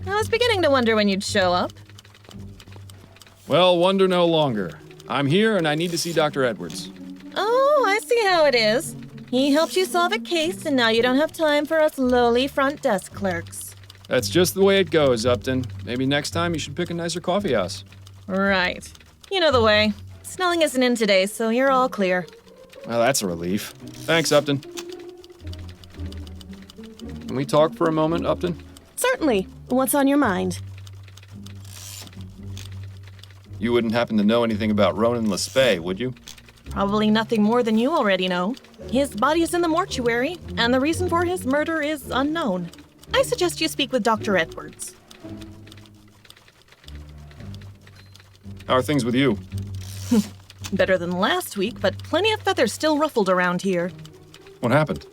I was beginning to wonder when you'd show up. Well, wonder no longer. I'm here and I need to see Dr. Edwards. Oh, I see how it is. He helped you solve a case, and now you don't have time for us lowly front desk clerks. That's just the way it goes, Upton. Maybe next time you should pick a nicer coffee house. Right. You know the way. Snelling isn't in today, so you're all clear. Well, that's a relief. Thanks, Upton. Can we talk for a moment, Upton? Certainly. What's on your mind? You wouldn't happen to know anything about Ronan Lespay, would you? Probably nothing more than you already know. His body is in the mortuary, and the reason for his murder is unknown. I suggest you speak with Dr. Edwards. How are things with you? Better than last week, but plenty of feathers still ruffled around here. What happened?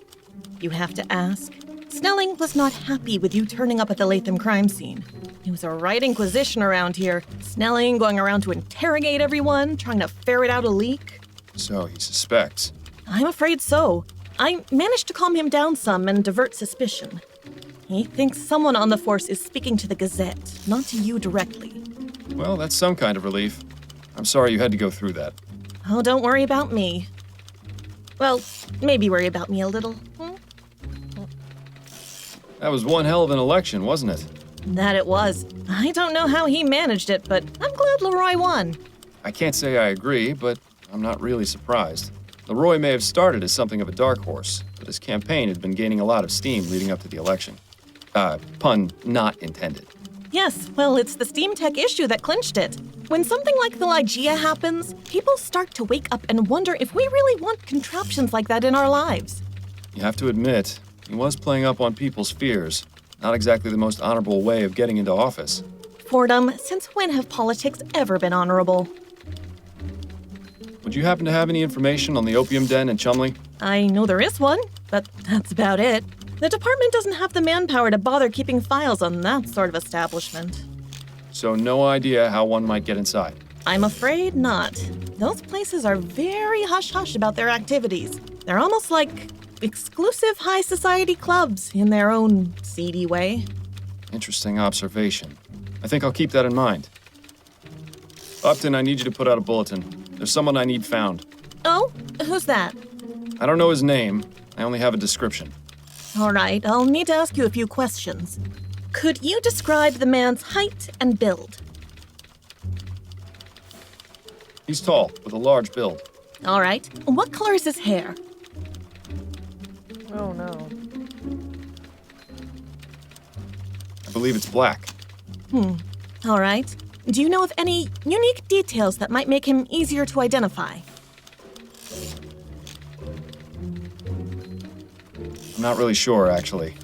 You have to ask. Snelling was not happy with you turning up at the Latham crime scene. He was a right inquisition around here. Snelling going around to interrogate everyone, trying to ferret out a leak. So he suspects. I'm afraid so. I managed to calm him down some and divert suspicion. He thinks someone on the force is speaking to the Gazette, not to you directly. Well, that's some kind of relief. I'm sorry you had to go through that. Oh, don't worry about me. Well, maybe worry about me a little. That was one hell of an election, wasn't it? That it was. I don't know how he managed it, but I'm glad Leroy won. I can't say I agree, but I'm not really surprised. Leroy may have started as something of a dark horse, but his campaign had been gaining a lot of steam leading up to the election. Pun not intended. Yes, well, it's the Steam Tech issue that clinched it. When something like the Ligeia happens, people start to wake up and wonder if we really want contraptions like that in our lives. You have to admit, he was playing up on people's fears. Not exactly the most honorable way of getting into office. Fordham, since when have politics ever been honorable? Would you happen to have any information on the opium den in Chumley? I know there is one, but that's about it. The department doesn't have the manpower to bother keeping files on that sort of establishment. So no idea how one might get inside. I'm afraid not. Those places are very hush-hush about their activities. They're almost like exclusive high society clubs in their own seedy way. Interesting observation. I think I'll keep that in mind. Upton, I need you to put out a bulletin. There's someone I need found. Oh, who's that? I don't know his name. I only have a description. All right, I'll need to ask you a few questions. Could you describe the man's height and build? He's tall, with a large build. All right. What color is his hair? Oh no. I believe it's black. All right. Do you know of any unique details that might make him easier to identify? I'm not really sure, actually.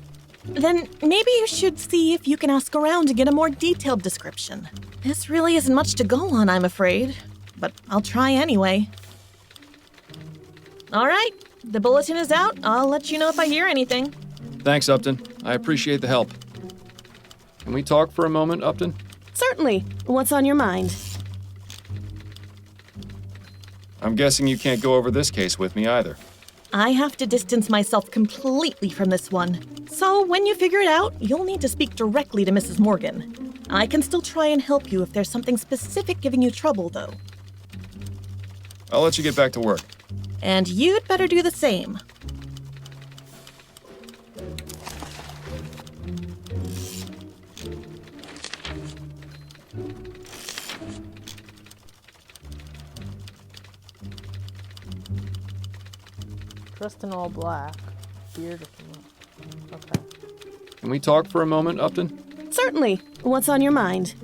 Then maybe you should see if you can ask around to get a more detailed description. This really isn't much to go on, I'm afraid. But I'll try anyway. All right. The bulletin is out. I'll let you know if I hear anything. Thanks, Upton. I appreciate the help. Can we talk for a moment, Upton? Certainly. What's on your mind? I'm guessing you can't go over this case with me either. I have to distance myself completely from this one. So when you figure it out, you'll need to speak directly to Mrs. Morgan. I can still try and help you if there's something specific giving you trouble, though. I'll let you get back to work. And you'd better do the same. Dressed in all black. Beard. Okay. Can we talk for a moment, Upton? Certainly. What's on your mind?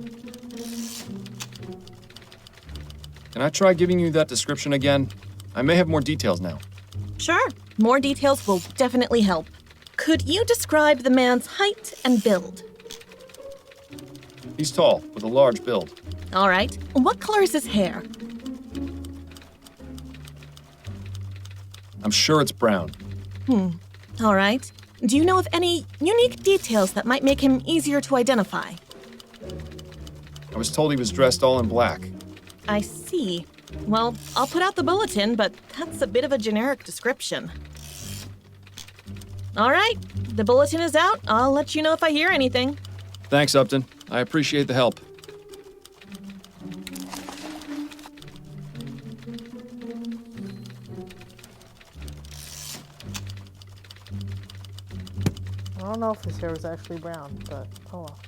Can I try giving you that description again? I may have more details now. Sure. More details will definitely help. Could you describe the man's height and build? He's tall, with a large build. All right. What color is his hair? I'm sure it's brown. All right. Do you know of any unique details that might make him easier to identify? I was told he was dressed all in black. I see. Well, I'll put out the bulletin, but that's a bit of a generic description. All right. The bulletin is out. I'll let you know if I hear anything. Thanks, Upton. I appreciate the help. I don't know if his hair is actually brown, but oh well.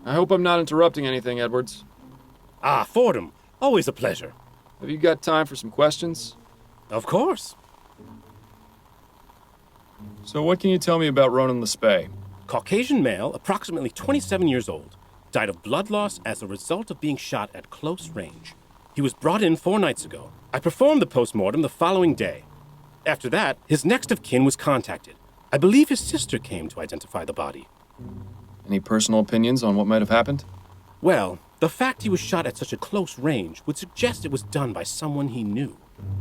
I hope I'm not interrupting anything, Edwards. Ah, Fordham. Always a pleasure. Have you got time for some questions? Of course. So what can you tell me about Ronan Lespay? Caucasian male, approximately 27 years old. Died of blood loss as a result of being shot at close range. He was brought in 4 nights ago. I performed the post-mortem the following day. After that, his next of kin was contacted. I believe his sister came to identify the body. Any personal opinions on what might have happened? Well, the fact he was shot at such a close range would suggest it was done by someone he knew.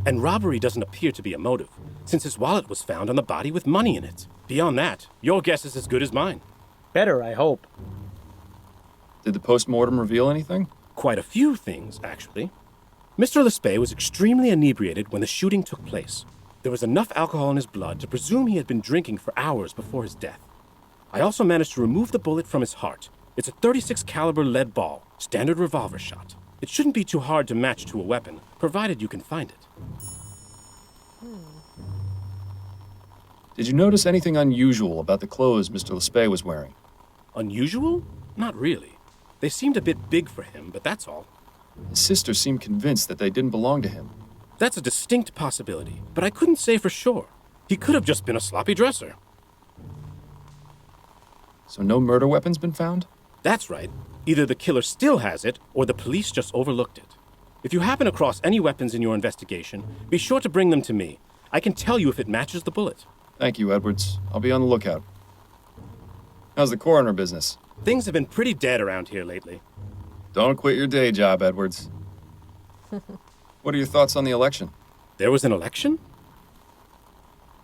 And robbery doesn't appear to be a motive, since his wallet was found on the body with money in it. Beyond that, your guess is as good as mine. Better, I hope. Did the post-mortem reveal anything? Quite a few things, actually. Mr. Lespay was extremely inebriated when the shooting took place. There was enough alcohol in his blood to presume he had been drinking for hours before his death. I also managed to remove the bullet from his heart. It's a .36 caliber lead ball, standard revolver shot. It shouldn't be too hard to match to a weapon, provided you can find it. Did you notice anything unusual about the clothes Mr. Lespay was wearing? Unusual? Not really. They seemed a bit big for him, but that's all. His sister seemed convinced that they didn't belong to him. That's a distinct possibility, but I couldn't say for sure. He could have just been a sloppy dresser. So no murder weapons been found? That's right. Either the killer still has it, or the police just overlooked it. If you happen across any weapons in your investigation, be sure to bring them to me. I can tell you if it matches the bullet. Thank you, Edwards. I'll be on the lookout. How's the coroner business? Things have been pretty dead around here lately. Don't quit your day job, Edwards. What are your thoughts on the election? There was an election?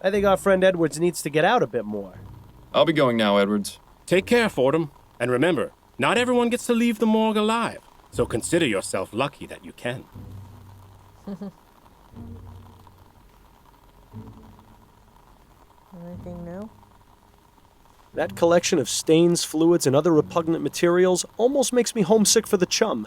I think our friend Edwards needs to get out a bit more. I'll be going now, Edwards. Take care, Fordham. And remember, not everyone gets to leave the morgue alive, so consider yourself lucky that you can. Anything new? That collection of stains, fluids, and other repugnant materials almost makes me homesick for the chum.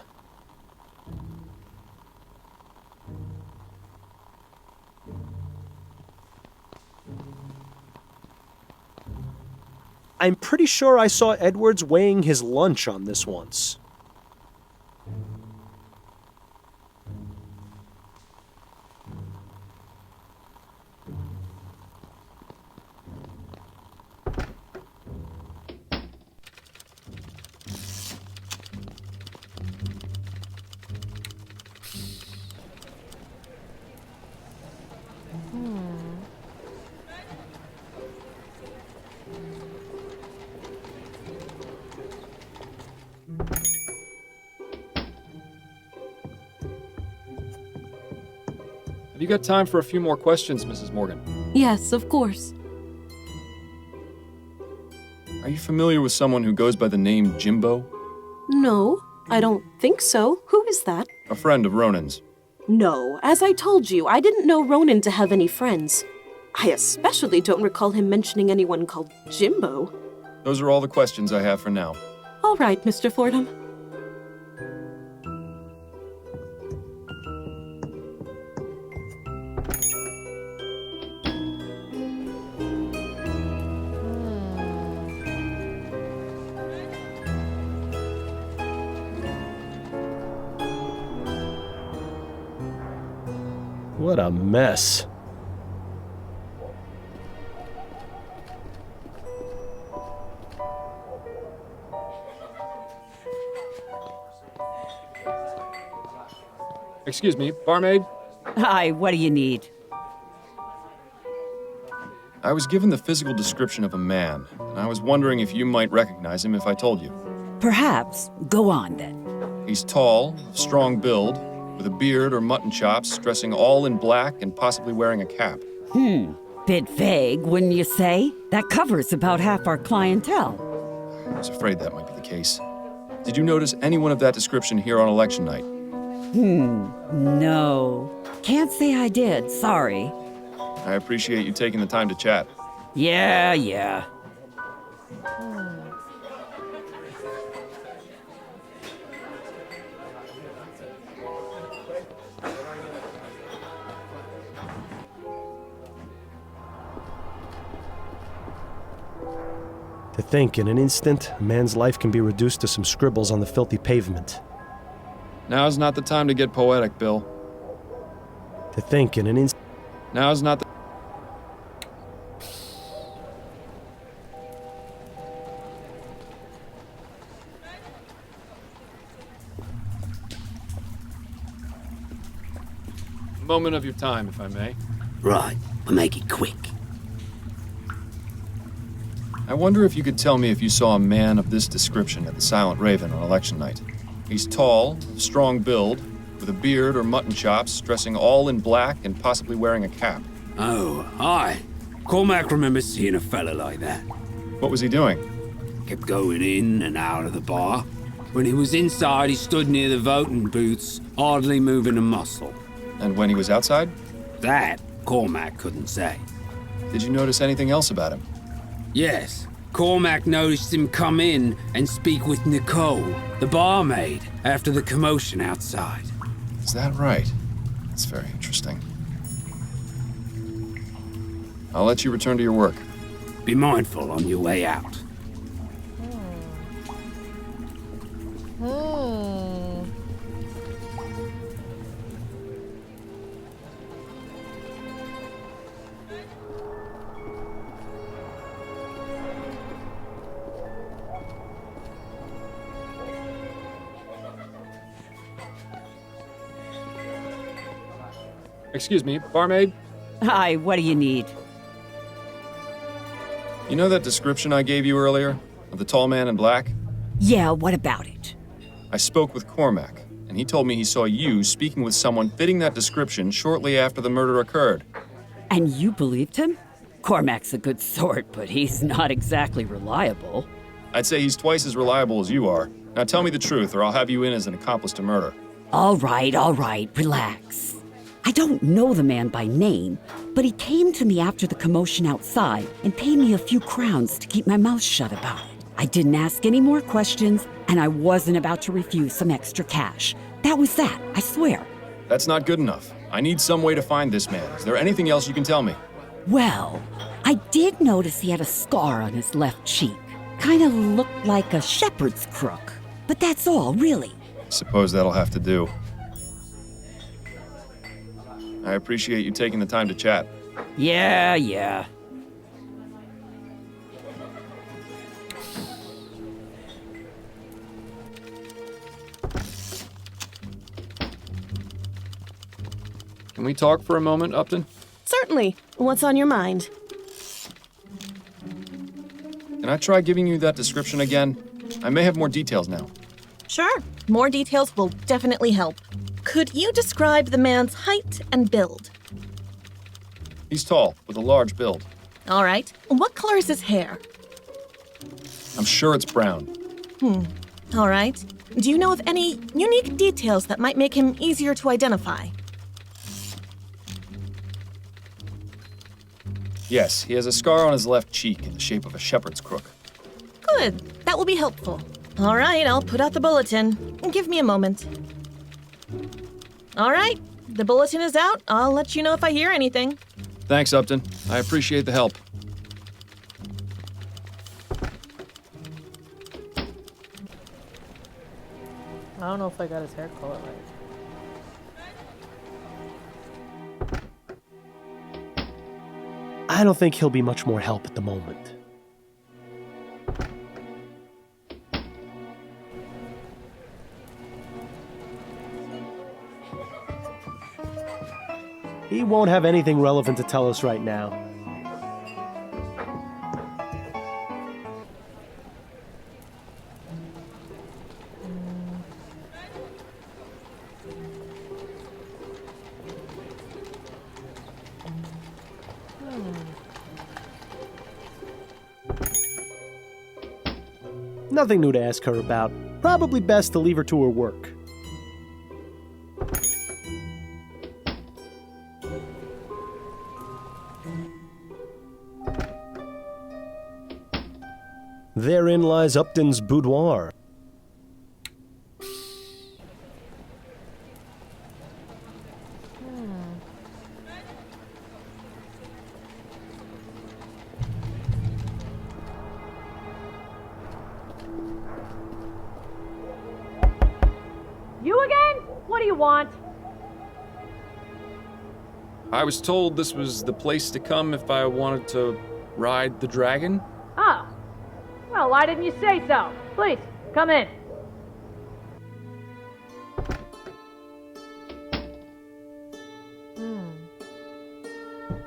I'm pretty sure I saw Edwards weighing his lunch on this once. Have you got time for a few more questions, Mrs. Morgan? Yes, of course. Are you familiar with someone who goes by the name Jimbo? No, I don't think so. Who is that? A friend of Ronan's. No, as I told you, I didn't know Ronan to have any friends. I especially don't recall him mentioning anyone called Jimbo. Those are all the questions I have for now. All right, Mr. Fordham. What a mess. Excuse me, barmaid? Hi, what do you need? I was given the physical description of a man, and I was wondering if you might recognize him if I told you. Perhaps. Go on, then. He's tall, strong build, with a beard or mutton chops, dressing all in black and possibly wearing a cap. Bit vague, wouldn't you say? That covers about half our clientele. I was afraid that might be the case. Did you notice anyone of that description here on election night? No. Can't say I did, sorry. I appreciate you taking the time to chat. Yeah. To think, in an instant, a man's life can be reduced to some scribbles on the filthy pavement. Now's not the time to get poetic, Bill. To think, in an instant... Now's not the... moment of your time, if I may. Right, we'll make it quick. I wonder if you could tell me if you saw a man of this description at the Silent Raven on election night. He's tall, strong build, with a beard or mutton chops, dressing all in black and possibly wearing a cap. Oh, aye. Cormac remembers seeing a fella like that. What was he doing? Kept going in and out of the bar. When he was inside, he stood near the voting booths, hardly moving a muscle. And when he was outside? That, Cormac couldn't say. Did you notice anything else about him? Yes. Cormac noticed him come in and speak with Nicole, the barmaid, after the commotion outside. Is that right? That's very interesting. I'll let you return to your work. Be mindful on your way out. Excuse me, barmaid? Hi, what do you need? You know that description I gave you earlier? Of the tall man in black? Yeah, what about it? I spoke with Cormac, and he told me he saw you speaking with someone fitting that description shortly after the murder occurred. And you believed him? Cormac's a good sort, but he's not exactly reliable. I'd say he's twice as reliable as you are. Now tell me the truth, or I'll have you in as an accomplice to murder. All right, relax. I don't know the man by name, but he came to me after the commotion outside and paid me a few crowns to keep my mouth shut about it. I didn't ask any more questions, and I wasn't about to refuse some extra cash. That was that, I swear. That's not good enough. I need some way to find this man. Is there anything else you can tell me? Well, I did notice he had a scar on his left cheek. Kind of looked like a shepherd's crook. But that's all, really. Suppose that'll have to do. I appreciate you taking the time to chat. Yeah. Can we talk for a moment, Upton? Certainly. What's on your mind? Can I try giving you that description again? I may have more details now. Sure. More details will definitely help. Could you describe the man's height and build? He's tall, with a large build. All right. What color is his hair? I'm sure it's brown. All right. Do you know of any unique details that might make him easier to identify? Yes, he has a scar on his left cheek in the shape of a shepherd's crook. Good. That will be helpful. All right, I'll put out the bulletin. Give me a moment. All right. The bulletin is out. I'll let you know if I hear anything. Thanks, Upton. I appreciate the help. I don't know if I got his hair color right. I don't think he'll be much more help at the moment. He won't have anything relevant to tell us right now. Nothing new to ask her about. Probably best to leave her to her work. Therein lies Upton's boudoir. You again? What do you want? I was told this was the place to come if I wanted to ride the dragon. Oh. Well, why didn't you say so? Please, come in.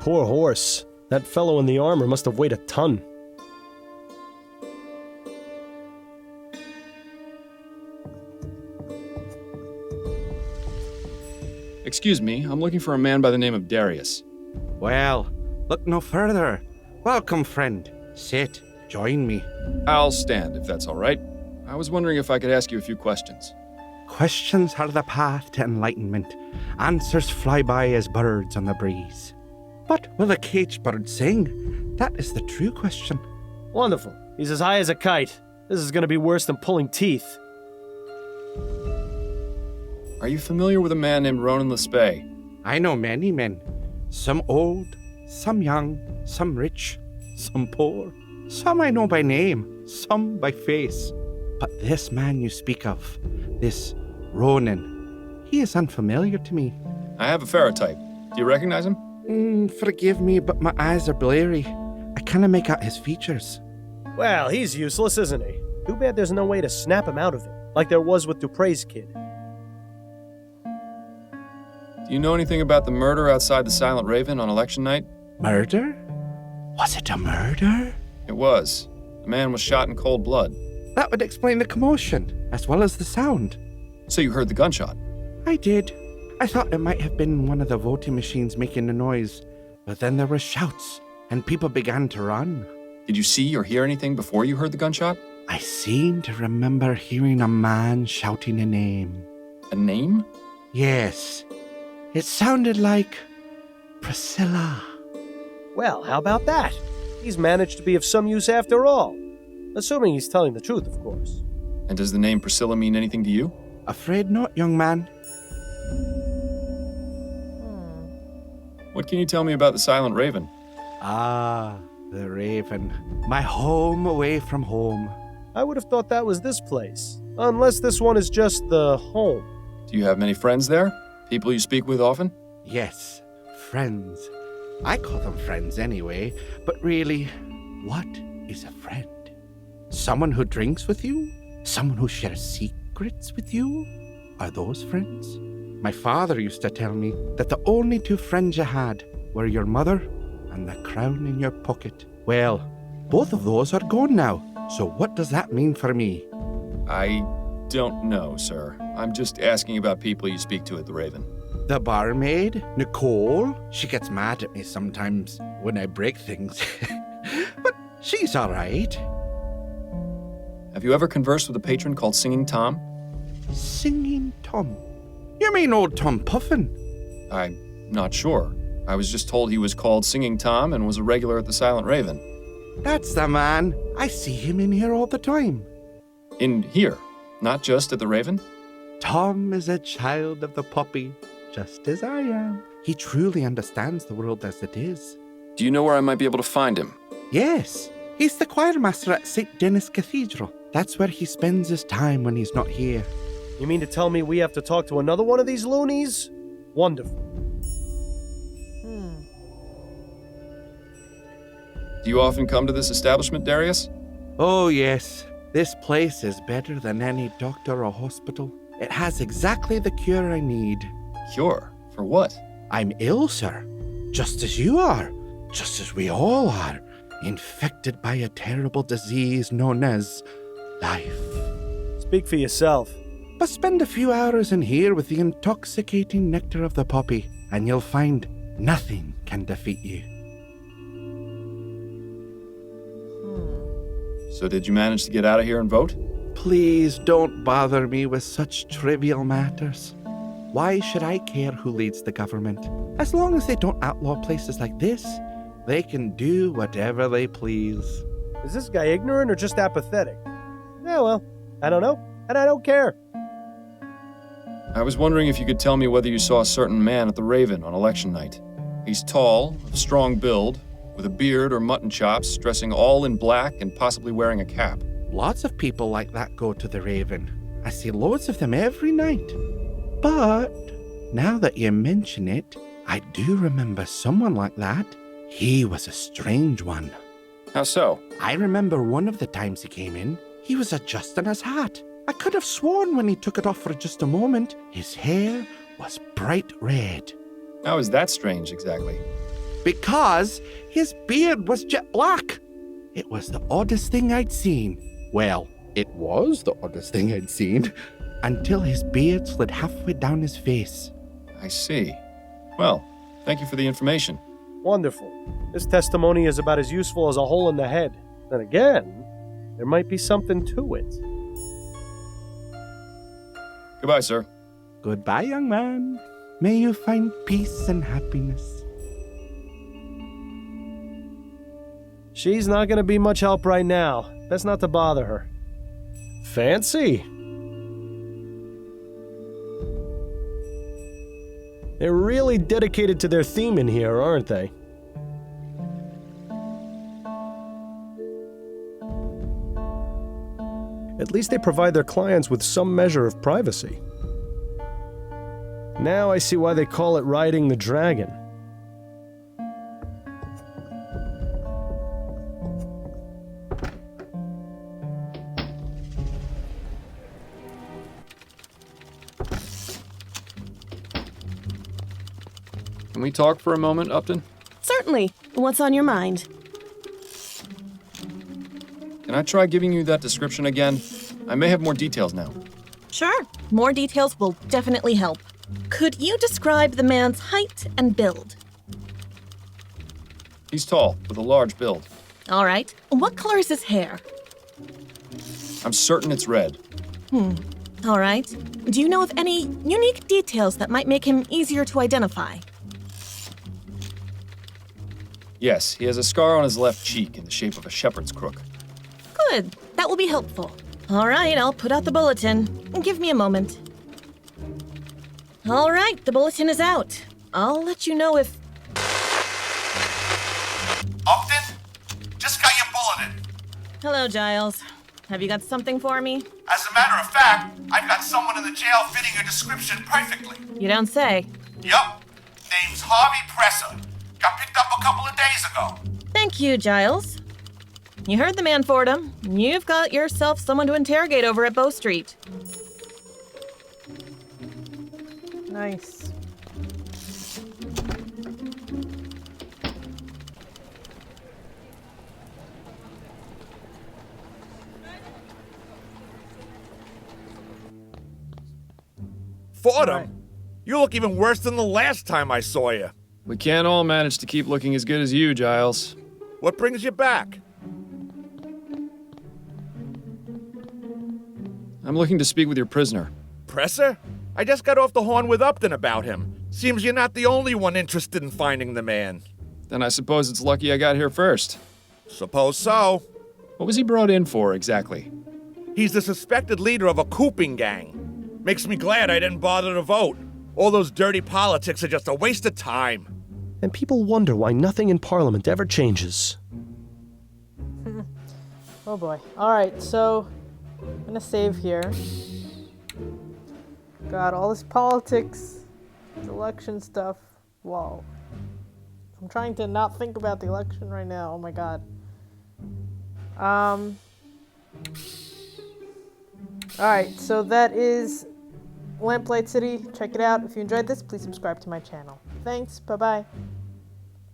Poor horse. That fellow in the armor must have weighed a ton. Excuse me, I'm looking for a man by the name of Darius. Well, look no further. Welcome, friend. Sit. Join me. I'll stand, if that's all right. I was wondering if I could ask you a few questions. Questions are the path to enlightenment. Answers fly by as birds on the breeze. But will a caged bird sing? That is the true question. Wonderful. He's as high as a kite. This is going to be worse than pulling teeth. Are you familiar with a man named Ronan Le Spay? I know many men. Some old, some young, some rich, some poor. Some I know by name, some by face. But this man you speak of, this Ronan, he is unfamiliar to me. I have a ferrotype. Do you recognize him? Forgive me, but my eyes are blurry. I cannot make out his features. Well, he's useless, isn't he? Too bad there's no way to snap him out of it, like there was with Dupre's kid. Do you know anything about the murder outside the Silent Raven on election night? Murder? Was it a murder? It was. The man was shot in cold blood. That would explain the commotion, as well as the sound. So you heard the gunshot? I did. I thought it might have been one of the voting machines making the noise. But then there were shouts, and people began to run. Did you see or hear anything before you heard the gunshot? I seem to remember hearing a man shouting a name. A name? Yes. It sounded like Priscilla. Well, how about that? He's managed to be of some use after all. Assuming he's telling the truth, of course. And does the name Priscilla mean anything to you? Afraid not, young man. What can you tell me about the Silent Raven? Ah, the Raven. My home away from home. I would have thought that was this place. Unless this one is just the home. Do you have many friends there? People you speak with often? Yes, friends. I call them friends anyway, but really, what is a friend? Someone who drinks with you? Someone who shares secrets with you? Are those friends? My father used to tell me that the only two friends you had were your mother and the crown in your pocket. Well, both of those are gone now, so what does that mean for me? I don't know, sir. I'm just asking about people you speak to at the Raven. The barmaid, Nicole, she gets mad at me sometimes when I break things. But she's all right. Have you ever conversed with a patron called Singing Tom? Singing Tom? You mean old Tom Puffin? I'm not sure. I was just told he was called Singing Tom and was a regular at the Silent Raven. That's the man. I see him in here all the time. In here? Not just at the Raven? Tom is a child of the poppy, just as I am. He truly understands the world as it is. Do you know where I might be able to find him? Yes. He's the choir master at St. Denis Cathedral. That's where he spends his time when he's not here. You mean to tell me we have to talk to another one of these loonies? Wonderful. Do you often come to this establishment, Darius? Oh, yes. This place is better than any doctor or hospital. It has exactly the cure I need. Cure? For what? I'm ill, sir. Just as you are. Just as we all are. Infected by a terrible disease known as life. Speak for yourself. But spend a few hours in here with the intoxicating nectar of the poppy, and you'll find nothing can defeat you. So did you manage to get out of here and vote? Please don't bother me with such trivial matters. Why should I care who leads the government? As long as they don't outlaw places like this, they can do whatever they please. Is this guy ignorant or just apathetic? Yeah, well, I don't know, and I don't care. I was wondering if you could tell me whether you saw a certain man at the Raven on election night. He's tall, of strong build, with a beard or mutton chops, dressing all in black and possibly wearing a cap. Lots of people like that go to the Raven. I see loads of them every night. But now that you mention it, I do remember someone like that. He was a strange one. How so? I remember one of the times he came in, he was adjusting his hat. I could have sworn when he took it off for just a moment, his hair was bright red. How is that strange, exactly? Because his beard was jet black. It was the oddest thing I'd seen. Well, it was the oddest thing I'd seen, until his beard slid halfway down his face. I see. Well, thank you for the information. Wonderful. This testimony is about as useful as a hole in the head. Then again, there might be something to it. Goodbye, sir. Goodbye, young man. May you find peace and happiness. She's not going to be much help right now. Best not to bother her. Fancy. They're really dedicated to their theme in here, aren't they? At least they provide their clients with some measure of privacy. Now I see why they call it riding the dragon. Can we talk for a moment, Upton? Certainly. What's on your mind? Can I try giving you that description again? I may have more details now. Sure. More details will definitely help. Could you describe the man's height and build? He's tall, with a large build. All right. What color is his hair? I'm certain it's red. All right. Do you know of any unique details that might make him easier to identify? Yes, he has a scar on his left cheek in the shape of a shepherd's crook. Good. That will be helpful. All right, I'll put out the bulletin. Give me a moment. All right, the bulletin is out. I'll let you know if... Upton? Just got your bulletin. Hello, Giles. Have you got something for me? As a matter of fact, I've got someone in the jail fitting your description perfectly. You don't say. Yup. Name's Harvey Presser. Got picked up a couple of days ago. Thank you, Giles. You heard the man, Fordham. You've got yourself someone to interrogate over at Bow Street. Nice. Fordham, Right. you look even worse than the last time I saw you. We can't all manage to keep looking as good as you, Giles. What brings you back? I'm looking to speak with your prisoner. Presser? I just got off the horn with Upton about him. Seems you're not the only one interested in finding the man. Then I suppose it's lucky I got here first. Suppose so. What was he brought in for, exactly? He's the suspected leader of a cooping gang. Makes me glad I didn't bother to vote. All those dirty politics are just a waste of time. And people wonder why nothing in Parliament ever changes. Oh boy. Alright, so I'm gonna save here. God, all this politics, election stuff. Whoa. I'm trying to not think about the election right now. Oh my god. Alright, so that is Lamplight City. Check it out. If you enjoyed this, please subscribe to my channel. Thanks. Bye-bye.